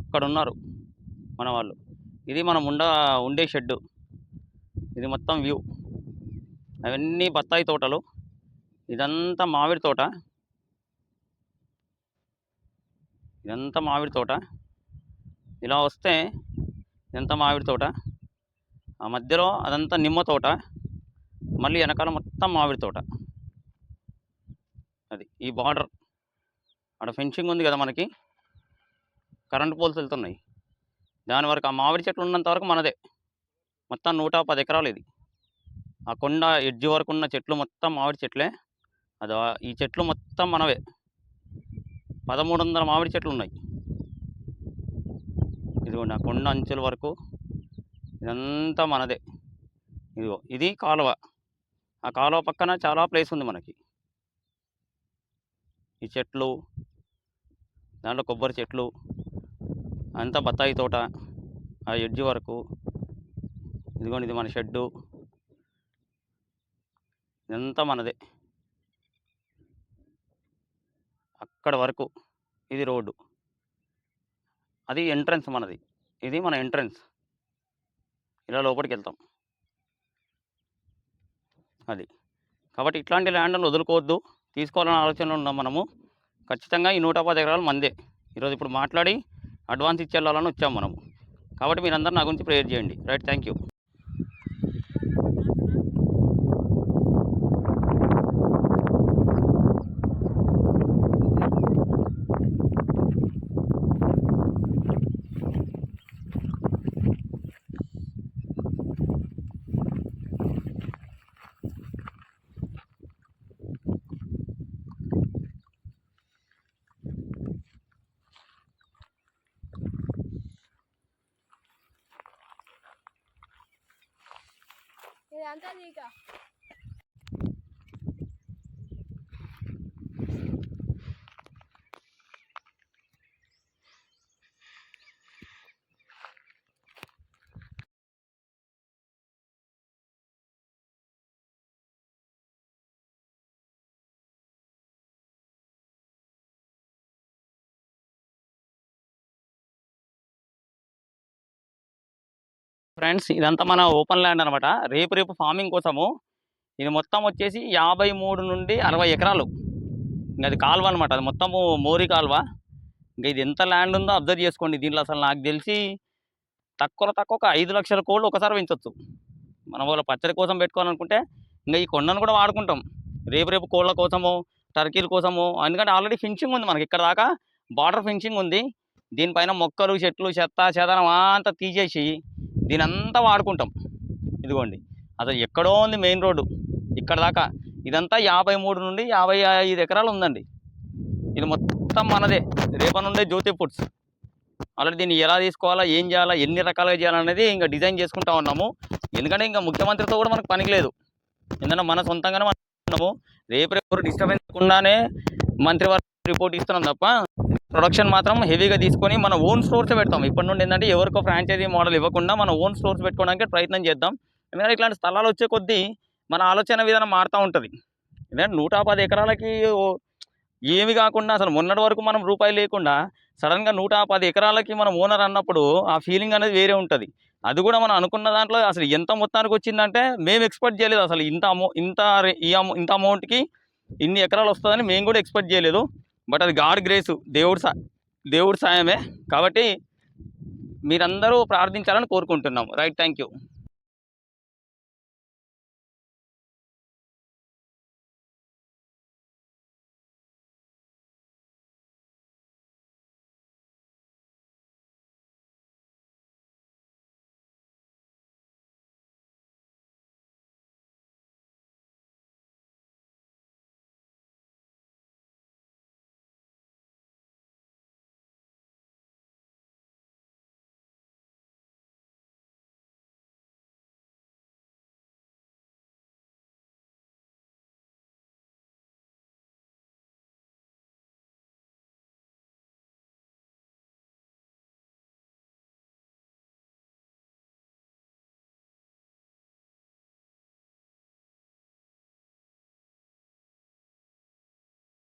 అక్కడ ఉన్నారు మన వాళ్ళు. ఇది మనం ఉండే షెడ్డు. ఇది మొత్తం వ్యూ. అవన్నీ బత్తాయి తోటలు, ఇదంతా మామిడి తోట, ఇదంతా మామిడి తోట. ఇలా వస్తే ఇదంతా మామిడి తోట, ఆ మధ్యలో అదంతా నిమ్మ తోట, మళ్ళీ వెనకాల మొత్తం మామిడి తోట. అది ఈ బార్డర్. అక్కడ ఫెన్సింగ్ ఉంది కదా మనకి, కరెంట్ పోల్స్ వెళ్తున్నాయి దాని వరకు. ఆ మామిడి చెట్లు ఉన్నంత వరకు మనదే. మొత్తం 110 ఎకరాలు ఇది. ఆ కొండ ఎడ్జి వరకు ఉన్న చెట్లు మొత్తం మామిడి చెట్లే. అది ఈ చెట్లు మొత్తం మనవే. 1300 మామిడి చెట్లు ఉన్నాయి. ఇదిగోండి ఆ కొండ అంచుల వరకు ఇదంతా మనదే. ఇదిగో ఇది కాలువ. ఆ కాలువ పక్కన చాలా ప్లేస్ ఉంది మనకి. ఈ చెట్లు, దాంట్లో కొబ్బరి చెట్లు, అంతా బత్తాయి తోట, ఆ ఎడ్జి వరకు. ఇదిగోండి ఇది మన షెడ్డు, ఇదంతా మనదే. అక్కడ వరకు ఇది రోడ్డు, అది ఎంట్రన్స్ మనది. ఇది మన ఎంట్రన్స్. ఇలా లోపలికి వెళ్తాం అది. కాబట్టి ఇట్లాంటి ల్యాండ్లను వదులుకోవద్దు, తీసుకోవాలనే ఆలోచనలో ఉన్నాం మనము. ఖచ్చితంగా ఈ 110 ఎకరాలు మందే. ఈరోజు ఇప్పుడు మాట్లాడి అడ్వాన్స్ ఇచ్చి వెళ్ళాలని వచ్చాం మనము. కాబట్టి మీరందరూ నా గురించి ప్రేయర్ చేయండి. Right, thank you. ఇదంతా నీకా ఫ్రెండ్స్, ఇదంతా మన ఓపెన్ ల్యాండ్ అనమాట. రేపు ఫార్మింగ్ కోసము. ఇది మొత్తం వచ్చేసి 53 నుండి 60 ఎకరాలు. ఇంకా అది కాలువ అనమాట, అది మొత్తము మోరీ కాలువ. ఇంకా ఇది ఎంత ల్యాండ్ ఉందో అబ్జర్వ్ చేసుకోండి. దీంట్లో అసలు నాకు తెలిసి తక్కువ ఒక 5 లక్షల కోళ్ళు ఒకసారి పెంచవచ్చు. మనం వాళ్ళ పచ్చడి కోసం పెట్టుకోవాలనుకుంటే ఇంకా ఈ కొండను కూడా వాడుకుంటాం రేపు కోళ్ళ కోసము, టర్కీల కోసము. ఎందుకంటే ఆల్రెడీ ఫెన్సింగ్ ఉంది మనకి, ఇక్కడ దాకా బార్డర్ ఫెన్సింగ్ ఉంది. దీనిపైన మొక్కలు, చెట్లు, చెత్త చెదారం అంతా తీసేసి దీని అంతా వాడుకుంటాం. ఇదిగోండి అసలు ఎక్కడో ఉంది మెయిన్ రోడ్డు, ఇక్కడ దాకా. ఇదంతా 53 నుండి 55 ఎకరాలు ఉందండి. ఇది మొత్తం మనదే. రేపటి నుండే జ్యోతి ఫుడ్స్. ఆల్రెడీ దీన్ని ఎలా తీసుకోవాలా, ఏం చేయాలా, ఎన్ని రకాలుగా చేయాలనేది ఇంకా డిజైన్ చేసుకుంటా ఉన్నాము. ఎందుకంటే ఇంకా ముఖ్యమంత్రితో కూడా మనకు పనికి లేదు. ఎందుకంటే మన సొంతంగానే మనం ఉన్నాము. రేపు డిస్టర్బెన్స్ లేకుండానే మంత్రివర్గ రిపోర్ట్ ఇస్తున్నాం తప్ప ప్రొడక్షన్ మాత్రం హెవీగా తీసుకొని మన ఓన్ స్టోర్సే పెడతాం. ఇప్పటి నుండి ఏంటంటే ఎవరికో ఫ్రాంచైజీ మోడల్ ఇవ్వకుండా మన ఓన్ స్టోర్స్ పెట్టుకోవడానికి ప్రయత్నం చేద్దాం. ఎందుకంటే ఇట్లాంటి స్థలాలు వచ్చే కొద్దీ మన ఆలోచన విధానం మారుతూ ఉంటుంది. ఎందుకంటే 110 ఎకరాలకి ఏమి కాకుండా అసలు మొన్నటి వరకు మనం రూపాయి లేకుండా సడన్గా 110 ఎకరాలకి మనం ఓనర్ అన్నప్పుడు ఆ ఫీలింగ్ అనేది వేరే ఉంటుంది. అది కూడా మనం అనుకున్న దాంట్లో అసలు ఎంత మొత్తానికి వచ్చిందంటే మేము ఎక్స్పెక్ట్ చేయలేదు. అసలు ఇంత అమౌంట్కి ఇన్ని ఎకరాలు వస్తుందని మేము కూడా ఎక్స్పెక్ట్ చేయలేదు. బట్ అది గాడ్ గ్రేసు, దేవుడి సాయమే. కాబట్టి మీరందరూ ప్రార్థించాలని కోరుకుంటున్నాం. Right, thank you.